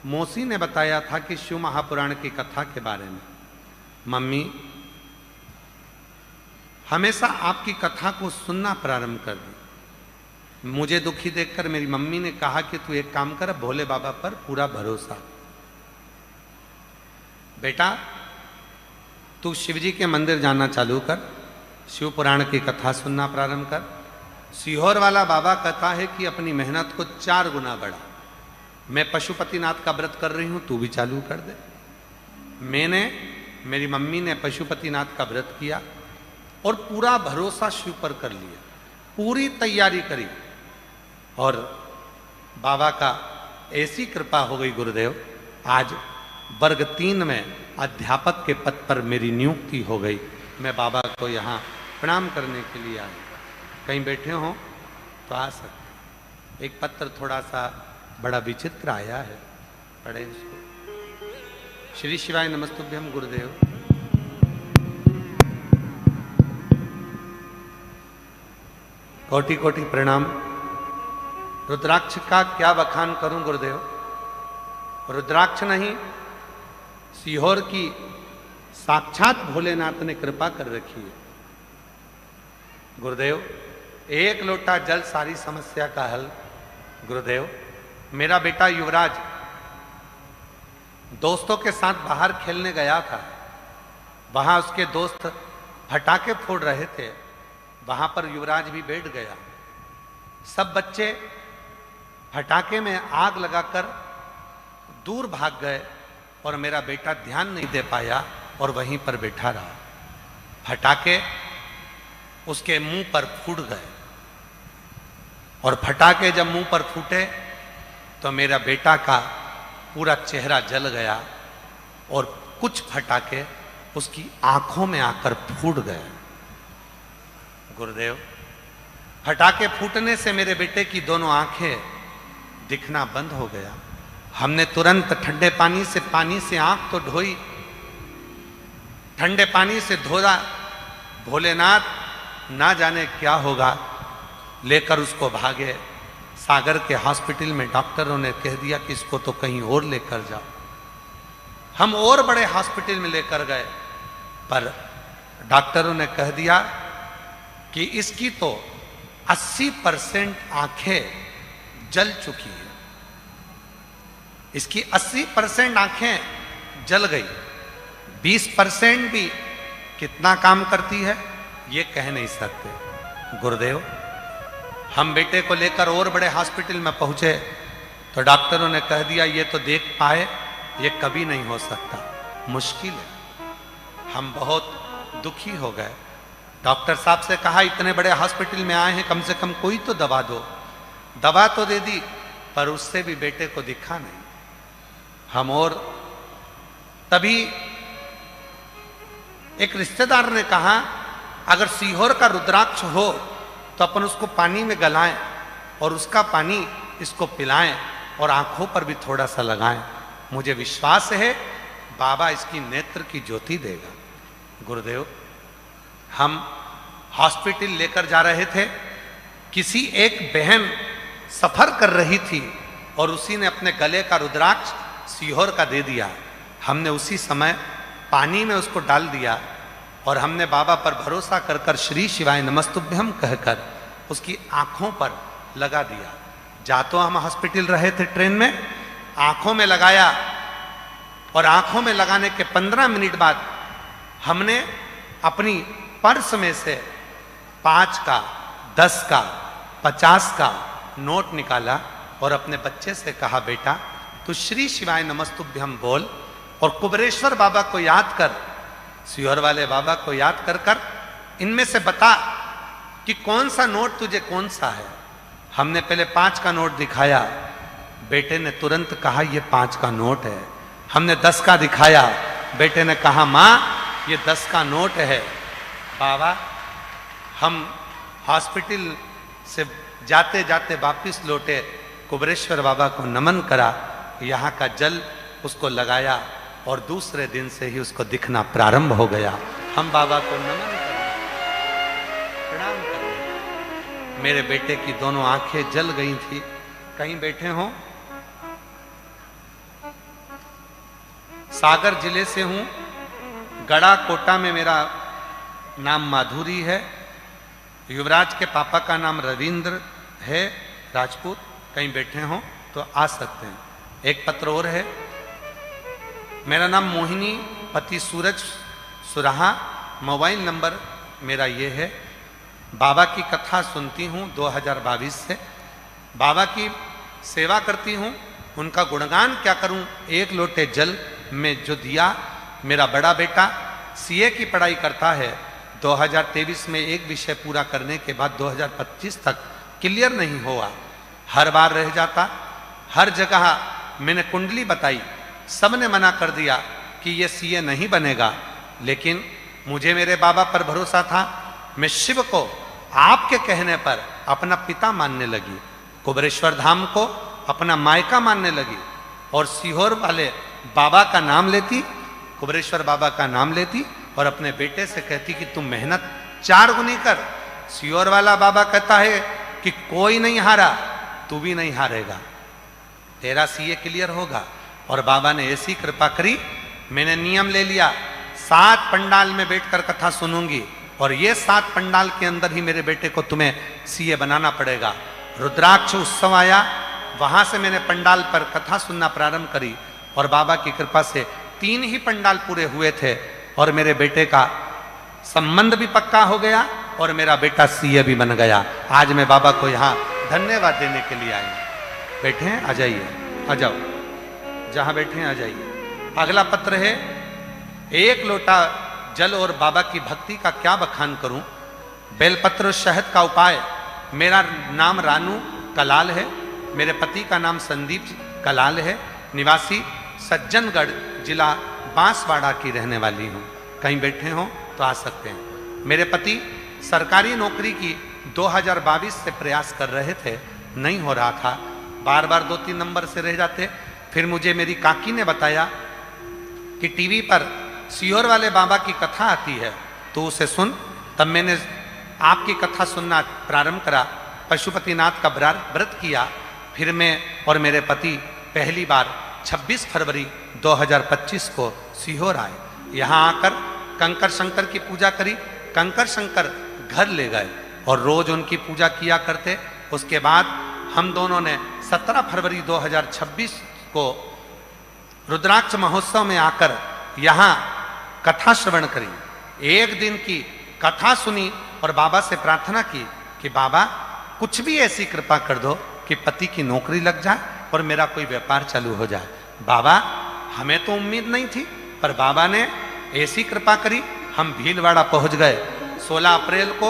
S1: मौसी ने बताया था कि शिव महापुराण की कथा के बारे में। मम्मी हमेशा आपकी कथा को सुनना प्रारंभ कर दी। मुझे दुखी देखकर मेरी मम्मी ने कहा कि तू एक काम कर, भोले बाबा पर पूरा भरोसा, बेटा तू शिवजी के मंदिर जाना चालू कर, शिव पुराण की कथा सुनना प्रारंभ कर। सीहोर वाला बाबा कहता है कि अपनी मेहनत को 4 गुना बढ़ा। मैं पशुपतिनाथ का व्रत कर रही हूं, तू भी चालू कर दे। मेरी मम्मी ने पशुपतिनाथ का व्रत किया और पूरा भरोसा शिव पर कर लिया, पूरी तैयारी करी और बाबा का ऐसी कृपा हो गई गुरुदेव, आज वर्ग 3 में अध्यापक के पद पर मेरी नियुक्ति हो गई। मैं बाबा को यहाँ प्रणाम करने के लिए आया। कहीं बैठे हो तो आ सकते। एक पत्र थोड़ा सा बड़ा विचित्र आया है, पढ़े इसको। श्री शिवाय नमस्तुभ्यम गुरुदेव। कोटि कोटि प्रणाम। रुद्राक्ष का क्या बखान करूं गुरुदेव। रुद्राक्ष नहीं, सीहोर की साक्षात भोलेनाथ ने कृपा कर रखी है गुरुदेव। 1 लोटा जल सारी समस्या का हल गुरुदेव। मेरा बेटा युवराज दोस्तों के साथ बाहर खेलने गया था, वहां उसके दोस्त फटाके फोड़ रहे थे, वहां पर युवराज भी बैठ गया। सब बच्चे फटाके में आग लगाकर दूर भाग गए और मेरा बेटा ध्यान नहीं दे पाया और वहीं पर बैठा रहा। फटाके उसके मुंह पर फूट गए और फटाके जब मुंह पर फूटे तो मेरा बेटा का पूरा चेहरा जल गया और कुछ फटाके उसकी आंखों में आकर फूट गए। गुरुदेव, फटाके फूटने से मेरे बेटे की दोनों आंखें दिखना बंद हो गया। हमने तुरंत ठंडे पानी से आंख तो धोई, ठंडे पानी से धोया। भोलेनाथ ना जाने क्या होगा, लेकर उसको भागे। सागर के हॉस्पिटल में डॉक्टरों ने कह दिया कि इसको तो कहीं और लेकर जाओ। हम और बड़े हॉस्पिटल में लेकर गए, पर डॉक्टरों ने कह दिया कि इसकी तो 80% आंखें जल चुकी है। इसकी 80% आंखें जल गई, 20% भी कितना काम करती है ये कह नहीं सकते। गुरुदेव, हम बेटे को लेकर और बड़े हॉस्पिटल में पहुंचे तो डॉक्टरों ने कह दिया ये तो देख पाए, ये कभी नहीं हो सकता, मुश्किल है। हम बहुत दुखी हो गए। डॉक्टर साहब से कहा इतने बड़े हॉस्पिटल में आए हैं, कम से कम कोई तो दवा दो। दवा तो दे दी, पर उससे भी बेटे को दिखा नहीं। हम और तभी एक रिश्तेदार ने कहा अगर सीहोर का रुद्राक्ष हो तो अपन उसको पानी में गलाएं और उसका पानी इसको पिलाएं और आंखों पर भी थोड़ा सा लगाएं। मुझे विश्वास है बाबा इसकी नेत्र की ज्योति देगा। गुरुदेव, हम हॉस्पिटल लेकर जा रहे थे, किसी एक बहन सफर कर रही थी और उसी ने अपने गले का रुद्राक्ष सीहोर का दे दिया। हमने उसी समय पानी में उसको डाल दिया और हमने बाबा पर भरोसा कर कर श्री शिवाय नमस्तुभ्यम कहकर उसकी आंखों पर लगा दिया। जा तो हम हॉस्पिटल रहे थे ट्रेन में, आंखों में लगाया और आंखों में लगाने के 15 मिनट बाद हमने अपनी पर्स में से 5 का, 10 का, 50 का नोट निकाला और अपने बच्चे से कहा बेटा तू श्री शिवाय नमस्तुभ्यम बोल और कुबरेश्वर बाबा को याद कर, सीहोर वाले बाबा को याद कर कर इनमें से बता कि कौन सा नोट तुझे कौन सा है। हमने पहले 5 का नोट दिखाया, बेटे ने तुरंत कहा ये 5 का नोट है। हमने 10 का दिखाया, बेटे ने कहा माँ ये 10 का नोट है। बाबा, हम हॉस्पिटल से जाते जाते वापिस लौटे, कुबरेश्वर बाबा को नमन करा, यहाँ का जल उसको लगाया और दूसरे दिन से ही उसको दिखना प्रारंभ हो गया। हम बाबा को नमन करें, प्रणाम करें। मेरे बेटे की दोनों आंखें जल गई थी। कहीं बैठे हों, सागर जिले से हूं, गड़ा कोटा में मेरा नाम माधुरी है। युवराज के पापा का नाम रविंद्र है राजपूत। कहीं बैठे हों तो आ सकते हैं। एक पत्र और है, मेरा नाम मोहिनी, पति सूरज सुराहा, मोबाइल नंबर मेरा ये है। बाबा की कथा सुनती हूँ 2022 से, बाबा की सेवा करती हूँ, उनका गुणगान क्या करूँ। एक लोटे जल में जो दिया, मेरा बड़ा बेटा सीए की पढ़ाई करता है। 2023 में एक विषय पूरा करने के बाद 2025 तक क्लियर नहीं हुआ, हर बार रह जाता। हर जगह मैंने कुंडली बताई, सबने मना कर दिया कि ये सीए नहीं बनेगा, लेकिन मुझे मेरे बाबा पर भरोसा था। मैं शिव को आपके कहने पर अपना पिता मानने लगी, कुबरेश्वर धाम को अपना मायका मानने लगी और सीहोर वाले बाबा का नाम लेती, कुबरेश्वर बाबा का नाम लेती और अपने बेटे से कहती कि तुम मेहनत 4 गुनी कर। सीहोर वाला बाबा कहता है कि कोई नहीं हारा, तू भी नहीं हारेगा, तेरा सीए क्लियर होगा। और बाबा ने ऐसी कृपा करी, मैंने नियम ले लिया 7 पंडाल में बैठकर कथा सुनूंगी और ये 7 पंडाल के अंदर ही मेरे बेटे को तुम्हें सीए बनाना पड़ेगा। रुद्राक्ष उत्सव आया, वहां से मैंने पंडाल पर कथा सुनना प्रारंभ करी और बाबा की कृपा से 3 ही पंडाल पूरे हुए थे और मेरे बेटे का संबंध भी पक्का हो गया और मेरा बेटा सीए भी बन गया। आज मैं बाबा को यहाँ धन्यवाद देने के लिए आया। बैठे हैं, आ जाइए, आ जाओ, जहां बैठे हैं आ जाइए। अगला पत्र है, एक लोटा जल और बाबा की भक्ति का क्या बखान करूं। बेलपत्र शहद का उपाय। मेरा नाम रानू कलाल है, मेरे पति का नाम संदीप कलाल है, निवासी सज्जनगढ़, जिला बांसवाड़ा की रहने वाली हूँ। कहीं बैठे हो तो आ सकते हैं। मेरे पति सरकारी नौकरी की 2022 से प्रयास कर रहे थे, नहीं हो रहा था, बार बार 2-3 नंबर से रह जाते। फिर मुझे मेरी काकी ने बताया कि टीवी पर सीहोर वाले बाबा की कथा आती है, तो उसे सुन। तब मैंने आपकी कथा सुनना प्रारंभ करा, पशुपतिनाथ का व्रत किया। फिर मैं और मेरे पति पहली बार 26 फरवरी 2025 को सीहोर आए। यहाँ आकर कंकर शंकर की पूजा करी। कंकर शंकर घर ले गए और रोज उनकी पूजा किया करते। उसके बाद हम दोनों ने 17 फरवरी 2026 को रुद्राक्ष महोत्सव में आकर यहाँ कथा श्रवण करी। एक दिन की कथा सुनी और बाबा से प्रार्थना की कि बाबा कुछ भी ऐसी कृपा कर दो कि पति की नौकरी लग जाए और मेरा कोई व्यापार चालू हो जाए। बाबा, हमें तो उम्मीद नहीं थी, पर बाबा ने ऐसी कृपा करी। हम भीलवाड़ा पहुंच गए 16 अप्रैल को,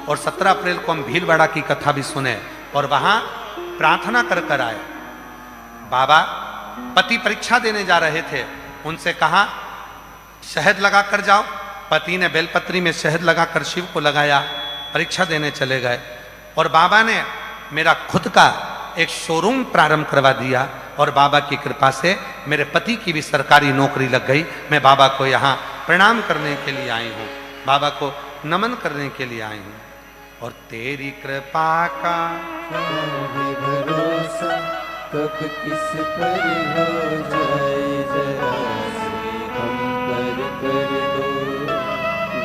S1: और 17 अप्रैल को हम भीलवाड़ा की कथा भी सुने और वहां प्रार्थना कर कर आए। बाबा पति परीक्षा देने जा रहे थे, उनसे कहा शहद लगा कर जाओ। पति ने बेलपत्री में शहद लगाकर शिव को लगाया, परीक्षा देने चले गए। और बाबा ने मेरा खुद का एक शोरूम प्रारंभ करवा दिया और बाबा की कृपा से मेरे पति की भी सरकारी नौकरी लग गई। मैं बाबा को यहाँ प्रणाम करने के लिए आई हूँ, बाबा को नमन करने के लिए आई हूँ। और तेरी कृपा का
S2: भरोसा कब किस पर हो जाए, जरा सी हम पर कर दो,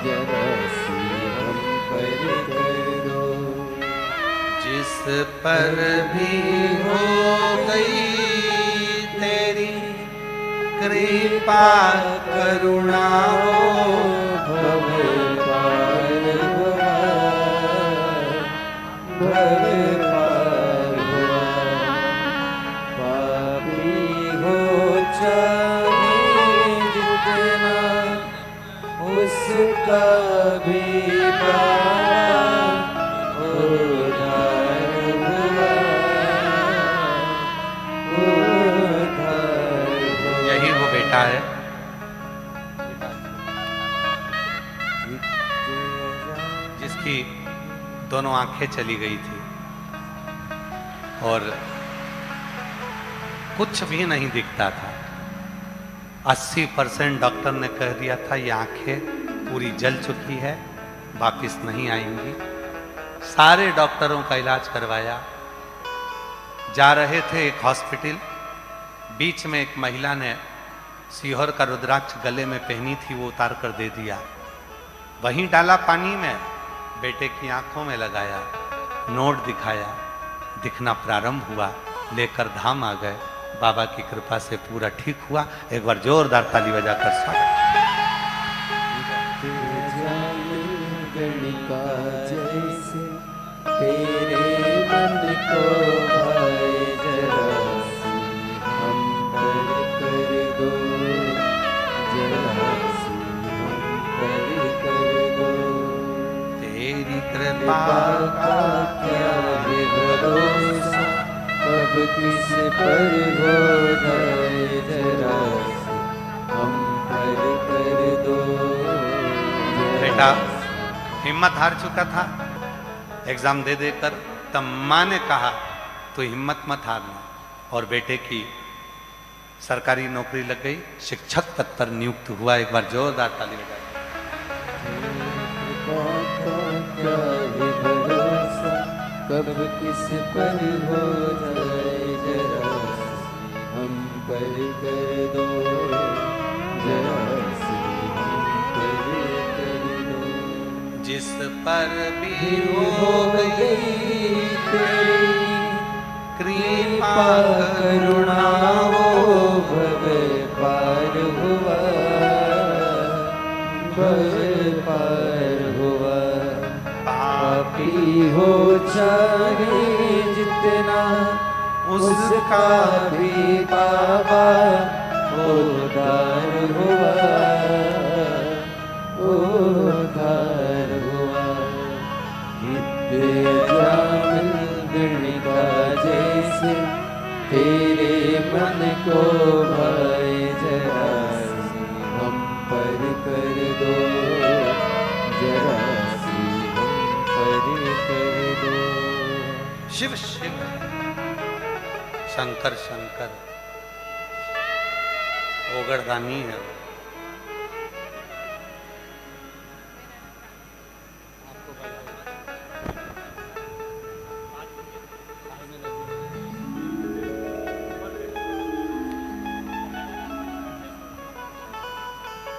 S2: जरा सी हम पर कर दो।
S1: जिस पर भी हो गई तेरी कृपा करुणा हो,
S2: भव पार हुआ, भव पार हुआ। पापी हो चाहे जितना, उसका भी पाप उधार हुआ, उधार हुआ।
S1: यही वो बेटा है जिसकी दोनों आंखें चली गई थी और कुछ भी नहीं दिखता था। 80% डॉक्टर ने कह दिया था ये आंखें पूरी जल चुकी है, वापिस नहीं आएंगी। सारे डॉक्टरों का इलाज करवाया। जा रहे थे एक हॉस्पिटल, बीच में एक महिला ने सीहोर का रुद्राक्ष गले में पहनी थी, वो उतार कर दे दिया। वहीं डाला पानी में, बेटे की आंखों में लगाया, नोट दिखाया, दिखना प्रारंभ हुआ, लेकर धाम आ गए। बाबा की कृपा से पूरा ठीक हुआ। एक बार जोरदार ताली बजाकर स्वागत।
S2: गणिका जैसे तेरे मन को भाए, जरा सी हम पर कर दो, जरा सी हम पर कर दो।
S1: तेरी कृपा
S2: का क्या है भरोसा, कब किस पर हो जाए, जरा सी हम पर कर दो।
S1: बेटा हिम्मत हार चुका था एग्जाम दे देकर, तब माँ ने कहा तो हिम्मत मत हारना, और बेटे की सरकारी नौकरी लग गई, शिक्षक पद पर नियुक्त हुआ। एक बार जोरदार ताली बजा।
S2: क्या है भरोसा, कब किस पर हो जाए, जरा सी हम पर कर दो, जरा सी हम पर कर दो।
S1: जिस पर भी
S2: हो गई तेरी कृपा करुणा, वो भव पार हुआ, भव पार हुआ। पापी हो चाहे जितना, उसका भी बाबा उधार हुआ, उधार हुआ। जामन गणिका जैसे तेरे मन को भाए, जरा सी कर दो, जरा सी हम पर कर दो।
S1: शिव शिव, शंकर शंकर, ओगरदानी है वो।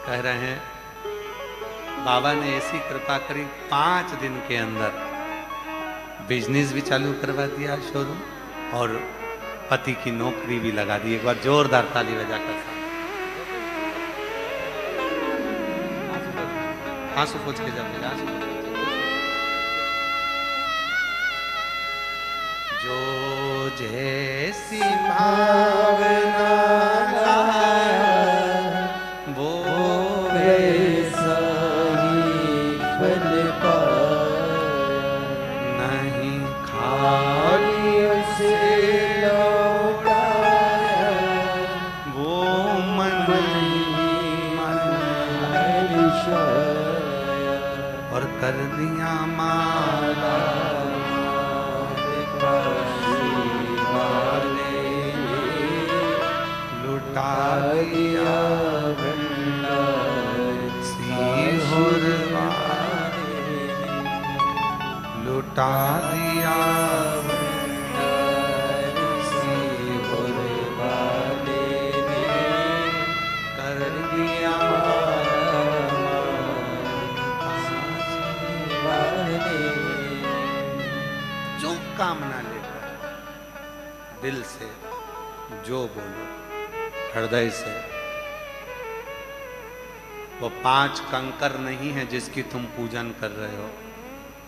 S1: कह रहे हैं बाबा ने ऐसी कृपा करी, 5 दिन के अंदर बिजनेस भी चालू करवा दिया शोरूम, और पति की नौकरी भी लगा दी। एक बार जोरदार ताली बजाकर आंसू पोंछ के जब मिला जो जैसी भावना वो
S2: वैसा ही फल पाया,
S1: नहीं
S2: खाली उसे लौटाया,
S1: वो मन
S2: हर्षाया,
S1: और कर दिया माला लुटा दिया लुटा दिया कर दिया जो कामना लेकर दिल से जो बोलो हृदय से, वो 5 कंकर नहीं है जिसकी तुम पूजन कर रहे हो,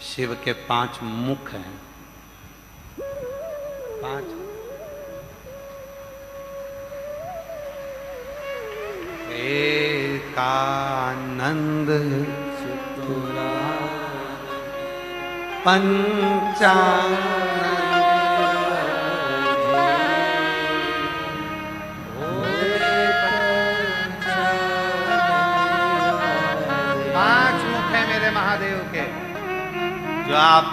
S1: शिव के 5 मुख हैं। 5 एकानंद पंचानंद 5 मुख है मेरे महादेव के, जो आप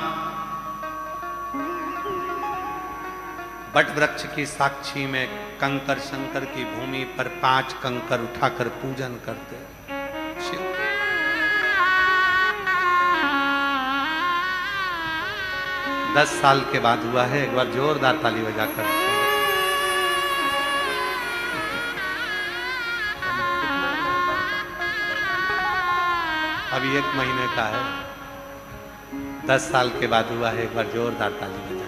S1: बट वृक्ष की साक्षी में कंकर शंकर की भूमि पर 5 कंकर उठाकर पूजन करते हैं शिव। दस साल के बाद हुआ है, एक बार जोरदार ताली बजाकर। अभी 1 महीने का है, 10 साल के बाद हुआ है, एक बार जोरदार ताली बजाना।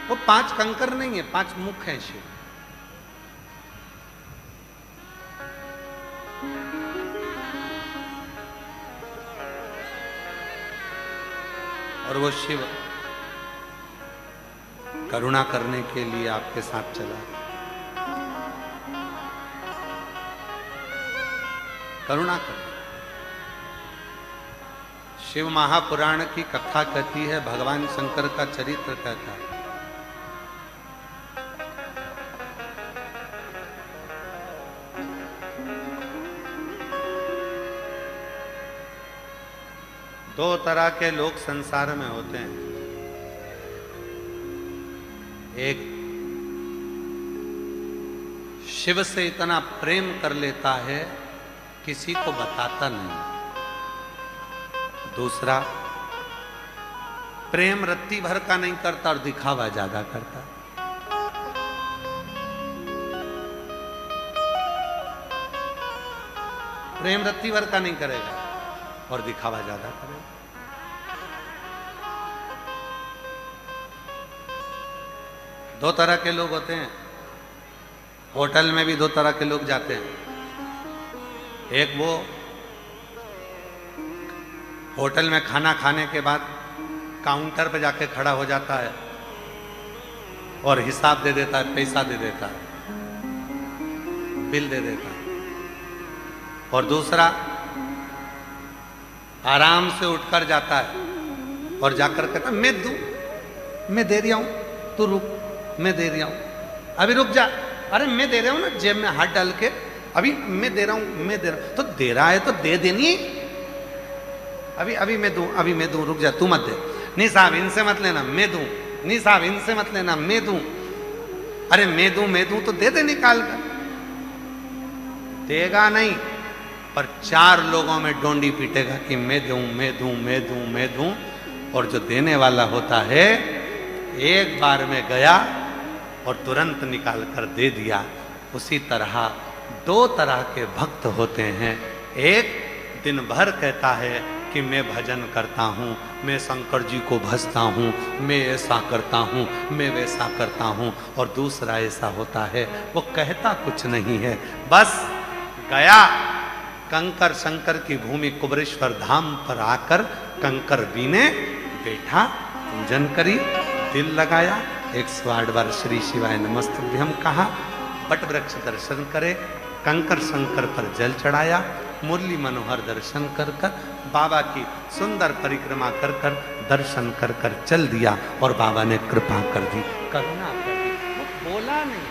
S1: वो 5 कंकर नहीं है, 5 मुख हैं शिव। और वो शिव करुणा करने के लिए आपके साथ चला। करुणा कर। शिव महापुराण की कथा कहती है, भगवान शंकर का चरित्र कहता है। दो तरह के लोग संसार में होते हैं। एक शिव से इतना प्रेम कर लेता है किसी को बताता नहीं। दूसरा प्रेम रत्ती भर का नहीं करता और दिखावा ज्यादा करता। प्रेम रत्ती भर का नहीं करेगा और दिखावा ज्यादा करेगा। दो तरह के लोग होते हैं। होटल में भी दो तरह के लोग जाते हैं। एक वो होटल में खाना खाने के बाद काउंटर पर जाके खड़ा हो जाता है और हिसाब दे देता है, पैसा दे देता है, बिल दे देता है। और दूसरा आराम से उठकर जाता है और जाकर कहता मैं दूं, मैं दे रहा हूं, तू रुक, मैं दे रहा हूं, अभी रुक जा, अरे मैं दे रहा हूं ना, जेब में हाथ डाल के, अभी मैं दे रहा हूं, मैं दे रहा हूं। तो दे रहा है तो दे देनी, अभी अभी मैं दूं, रुक जा, तू मत दे। नहीं साहब इनसे मत लेना, मैं दूं। नहीं साहब इनसे मत लेना, मैं दूं। अरे मैं दूं तो दे दे निकाल कर। देगा नहीं, पर 4 लोगों में डोंडी पीटेगा कि मैं दूं, मैं दूं, मैं दूं, मैं दूं। और जो देने वाला होता है एक बार में गया और तुरंत निकाल कर दे दिया। उसी तरह 2 तरह के भक्त होते हैं। एक दिन भर कहता है कि मैं भजन करता हूँ, मैं शंकर जी को भजता हूँ, मैं ऐसा करता हूँ, मैं वैसा करता हूँ। और दूसरा ऐसा होता है वो कहता कुछ नहीं है, बस गया कंकर शंकर की भूमि कुबरेश्वर धाम पर आकर कंकर बीने बैठा, पूजन करी, दिल लगाया, 108 बार श्री शिवाय नमस्तुभ्यं कहा, बट वृक्ष दर्शन करे, कंकर शंकर पर जल चढ़ाया, मुरली मनोहर दर्शन कर कर बाबा की सुंदर परिक्रमा कर कर दर्शन कर कर चल दिया। और बाबा ने कृपा कर दी, करुणा कर दी। वो बोला नहीं,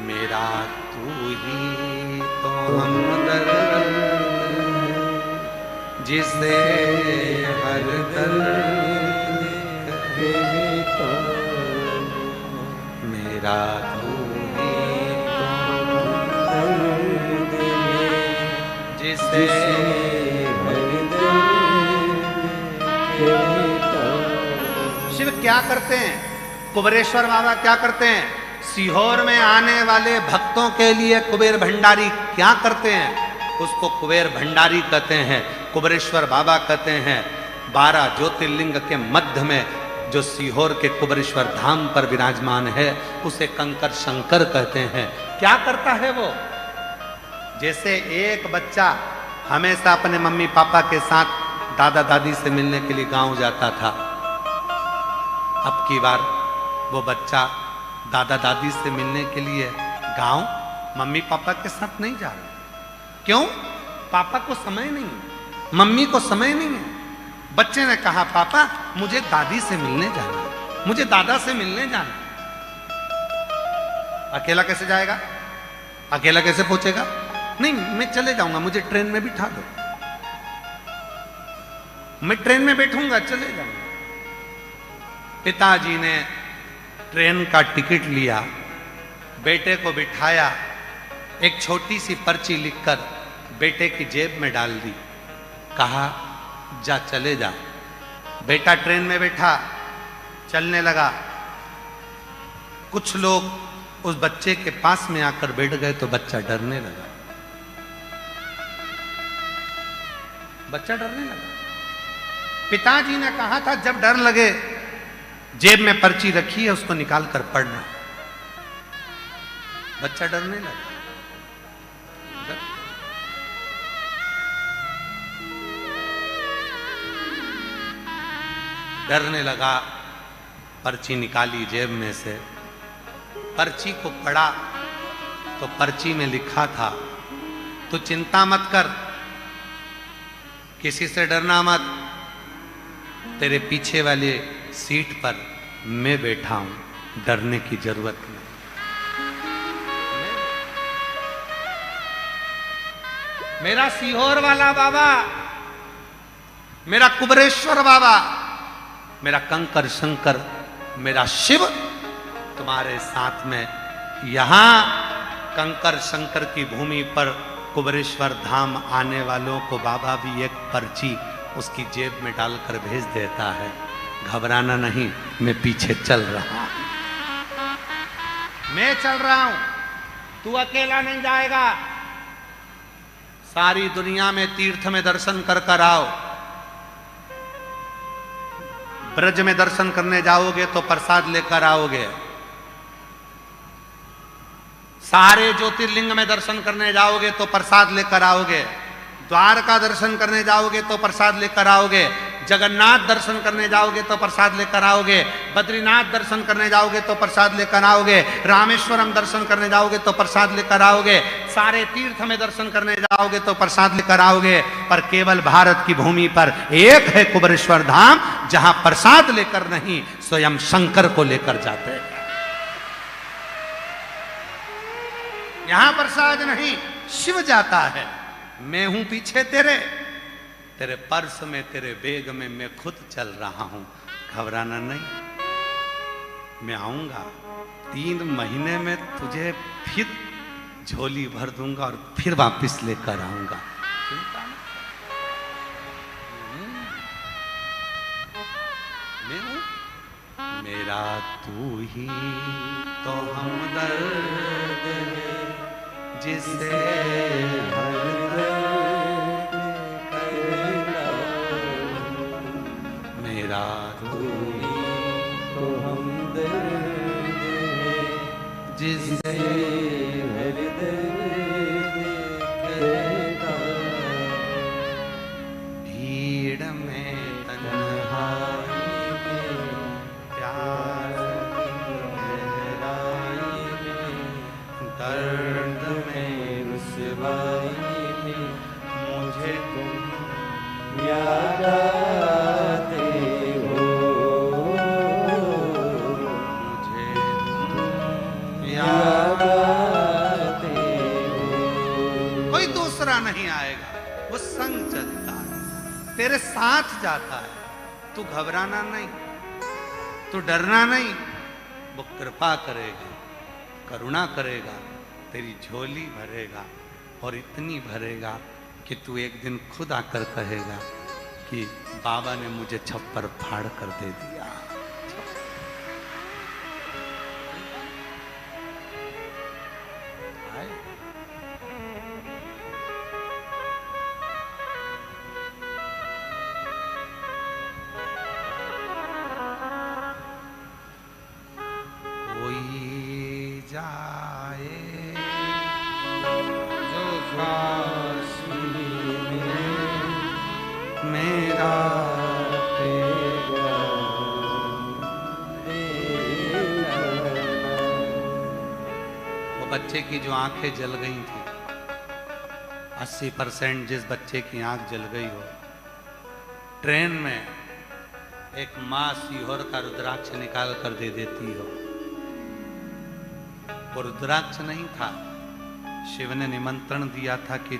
S1: मेरा तू ही तो हमदर्द जिसे हर दर्द कहता, मेरा तू ही तो हमदर्द जिसे हर दर्द कहता। शिव क्या करते हैं, कुबरेश्वर बाबा क्या करते हैं, सीहोर में आने वाले भक्तों के लिए कुबेर भंडारी क्या करते हैं, उसको कुबेर भंडारी कहते हैं, कुबरेश्वर बाबा कहते हैं। 12 ज्योतिर्लिंग के मध्य में जो सीहोर के कुबरेश्वर धाम पर विराजमान है उसे कंकर शंकर कहते हैं। क्या करता है वो, जैसे एक बच्चा हमेशा अपने मम्मी पापा के साथ दादा दादी से मिलने के लिए गांव जाता था, अब की बार वो बच्चा दादा दादी से मिलने के लिए गांव मम्मी पापा के साथ नहीं जा रहा। क्यों, पापा को समय नहीं है, मम्मी को समय नहीं है। बच्चे ने कहा पापा मुझे दादी से मिलने जाना है, मुझे दादा से मिलने जाना है। अकेला कैसे जाएगा, अकेला कैसे पहुंचेगा, नहीं मैं चले जाऊंगा, मुझे ट्रेन में बिठा दो, मैं ट्रेन में बैठूंगा, चले जाऊंगा। पिताजी ने ट्रेन का टिकट लिया, बेटे को बिठाया, एक छोटी सी पर्ची लिखकर बेटे की जेब में डाल दी, कहा जा चले जा। बेटा ट्रेन में बैठा, चलने लगा। कुछ लोग उस बच्चे के पास में आकर बैठ गए तो बच्चा डरने लगा, बच्चा डरने लगा। पिताजी ने कहा था जब डर लगे जेब में पर्ची रखी है उसको निकाल कर पढ़ना। बच्चा डरने लगा, डरने लगा। पर्ची निकाली जेब में से, पर्ची को पढ़ा तो पर्ची में लिखा था तू चिंता मत कर, किसी से डरना मत, तेरे पीछे वाले सीट पर मैं बैठा हूं, डरने की जरूरत नहीं। मेरा सीहोर वाला बाबा, मेरा कुबरेश्वर बाबा, मेरा कंकर शंकर, मेरा शिव तुम्हारे साथ में। यहां कंकर शंकर की भूमि पर कुबरेश्वर धाम आने वालों को बाबा भी एक पर्ची उसकी जेब में डालकर भेज देता है, घबराना नहीं, मैं पीछे चल रहा हूं, मैं चल रहा हूं, तू अकेला नहीं जाएगा। सारी दुनिया में तीर्थ में दर्शन कर कर आओ, ब्रज में दर्शन करने जाओगे तो प्रसाद लेकर आओगे, सारे ज्योतिर्लिंग में दर्शन करने जाओगे तो प्रसाद लेकर आओगे, द्वारका दर्शन करने जाओगे तो प्रसाद लेकर आओगे, जगन्नाथ दर्शन करने जाओगे तो प्रसाद लेकर आओगे, बद्रीनाथ दर्शन करने जाओगे तो प्रसाद लेकर आओगे, रामेश्वरम दर्शन करने जाओगे तो प्रसाद लेकर आओगे, सारे तीर्थ में दर्शन करने जाओगे तो प्रसाद लेकर आओगे। पर केवल भारत की भूमि पर एक है कुबेरेश्वर धाम, जहां प्रसाद लेकर नहीं, स्वयं शंकर को लेकर जाते हैं। यहां प्रसाद नहीं, शिव जाता है। मैं हूं पीछे तेरे, तेरे पर्स में, तेरे बैग में मैं खुद चल रहा हूं, घबराना नहीं। मैं आऊंगा 3 महीने में, तुझे फिर झोली भर दूंगा और फिर वापस लेकर आऊंगा। चिंता नहीं, मैं हूं। मेरा तू ही तो हमदर्द है, जिसे हर दर्द कहना। मेरा तू ही तो हमदर्द है, जिसे हर दर्द कहना। भीड़ में तन्हाई में प्यार की गहराई में, दर्द में रुसवाई में मुझे तुम याद आते हो, मुझे तुम याद आते हो। कोई दूसरा नहीं आएगा, वो संग चलता है, तेरे साथ जाता है। तू घबराना नहीं, तू डरना नहीं, वो कृपा करेगा, करुणा करेगा, तेरी झोली भरेगा और इतनी भरेगा कि तू एक दिन खुद आकर कहेगा कि बाबा ने मुझे छप्पर फाड़ कर दे दिया। कोई जाए जो काशी में मेरा वो बच्चे की जो आंखें जल गई थी, 80% जिस बच्चे की आंख जल गई हो, ट्रेन में एक माँ सीहोर का रुद्राक्ष निकाल कर दे देती हो। वो रुद्राक्ष नहीं था, शिव ने निमंत्रण दिया था कि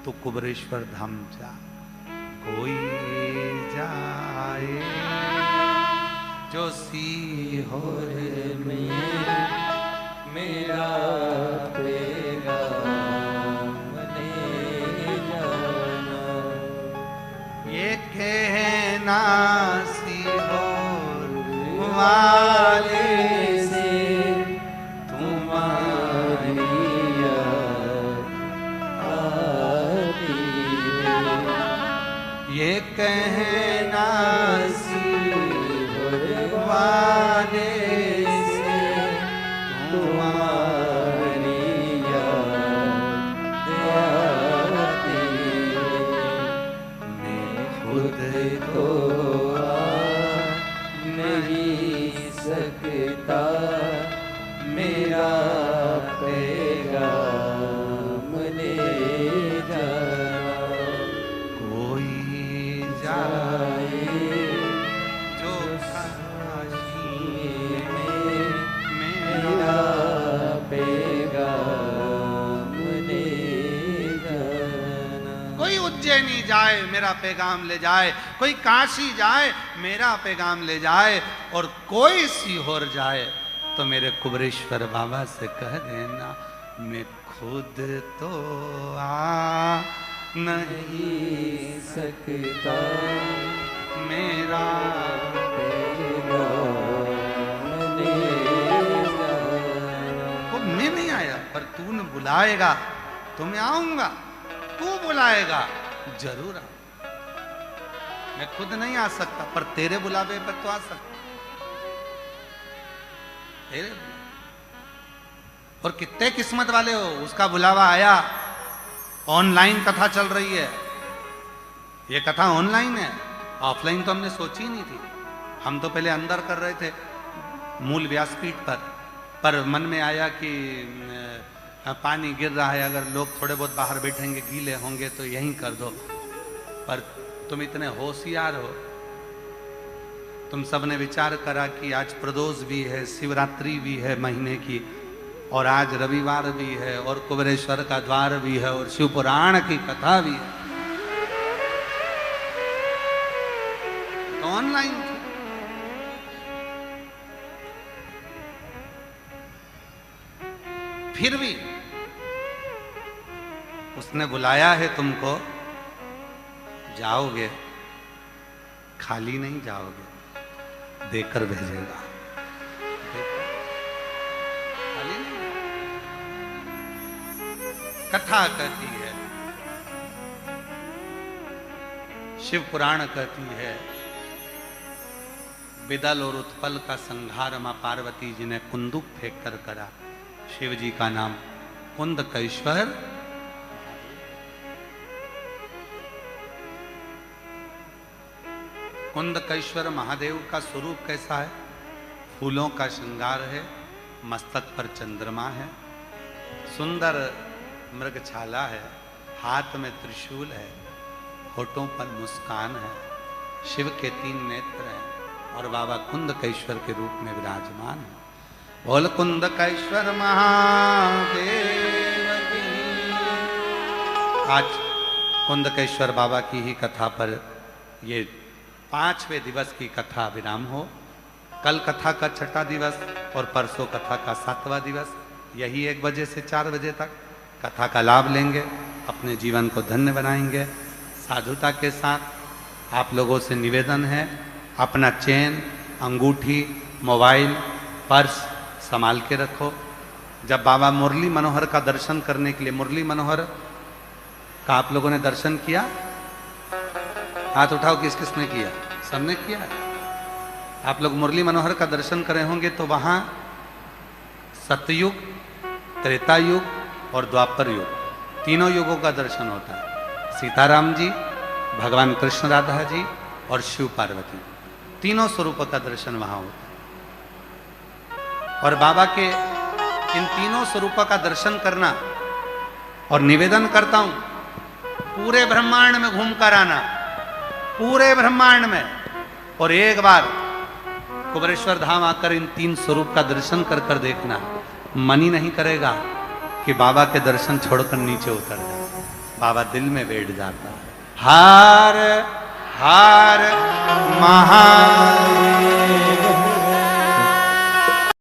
S1: तू कुबेरेश्वर धाम जा। कोई जाए जो सीहोर में मेरा पैगाम ले जाना, ये कहना सीहोर वाले से तुम्हारी याद आती है, ये कहना सीहोर वाले से तुम्हारी याद आती है। मैं खुद तो आ नहीं सकता, मेरा पैगाम ले जाना। कोई जाए जो काशी में मेरा पैगाम ले जाना। कोई उज्जैनी जाए मेरा पैगाम ले जाए, कोई काशी जाए मेरा पैगाम ले जाए, और कोई सीहोर जाए तो मेरे कुबेरेश्वर बाबा से कह देना, मैं खुद तो आ नहीं सकता, मेरा वो मैं नहीं आया, पर तूने बुलाएगा तो मैं आऊंगा, तू बुलाएगा जरूर आ। मैं खुद नहीं आ सकता, पर तेरे बुलावे पर तो आ सकता। और कितने किस्मत वाले हो, उसका बुलावा आया, ऑनलाइन कथा चल रही है। ये कथा ऑनलाइन है, ऑफलाइन तो हमने सोची ही नहीं थी। हम तो पहले अंदर कर रहे थे मूल व्यासपीठ पर मन में आया कि पानी गिर रहा है, अगर लोग थोड़े बहुत बाहर बैठेंगे गीले होंगे तो यहीं कर दो। पर तुम इतने होशियार हो, तुम सबने विचार करा कि आज प्रदोष भी है, शिवरात्रि भी है महीने की, और आज रविवार भी है, और कुबेरेश्वर का द्वार भी है, और शिव पुराण की कथा भी है, तो ऑनलाइन थी। फिर भी उसने बुलाया है तुमको, जाओगे, खाली नहीं जाओगे, देकर भेजेगा। खाली नहीं। कथा कहती है, शिव पुराण कहती है, बिदल और उत्पल का संहार मां पार्वती जी ने कुंदुक फेंक कर करा। शिव जी का नाम कुंदकेश्वर। कुंदकेश्वर महादेव का स्वरूप कैसा है? फूलों का श्रृंगार है, मस्तक पर चंद्रमा है, सुंदर मृगछाला है, हाथ में त्रिशूल है, होठों पर मुस्कान है, शिव के 3 नेत्र हैं, और बाबा कुंदकेश्वर के रूप में विराजमान है। बोल कुंदकेश्वर महादेव की। आज कुंदकेश्वर बाबा की ही कथा पर ये 5वें दिवस की कथा विराम हो। कल कथा का 6ठा दिवस और परसों कथा का 7वां दिवस। यही 1 बजे से 4 बजे तक कथा का लाभ लेंगे, अपने जीवन को धन्य बनाएंगे। साधुता के साथ आप लोगों से निवेदन है, अपना चेन, अंगूठी, मोबाइल, पर्स संभाल के रखो। जब बाबा मुरली मनोहर का दर्शन करने के लिए, मुरली मनोहर का आप लोगों ने दर्शन किया? हाथ उठाओ, किस किस ने किया? सबने किया है। आप लोग मुरली मनोहर का दर्शन करे होंगे तो वहां सतयुग, त्रेता युग और द्वापर युग, तीनों युगों का दर्शन होता है। सीताराम जी, भगवान कृष्ण राधा जी और शिव पार्वती, तीनों स्वरूपों का दर्शन वहां होता है। और बाबा के इन तीनों स्वरूपों का दर्शन करना, और निवेदन करता हूं पूरे ब्रह्मांड में घूमकर आना, पूरे ब्रह्मांड में, और एक बार कुबेरेश्वर धाम आकर इन 3 स्वरूप का दर्शन कर कर देखना। मन ही नहीं करेगा कि बाबा के दर्शन छोड़कर नीचे उतर जाए। बाबा दिल में बैठ जाता है। हर हर महादेव।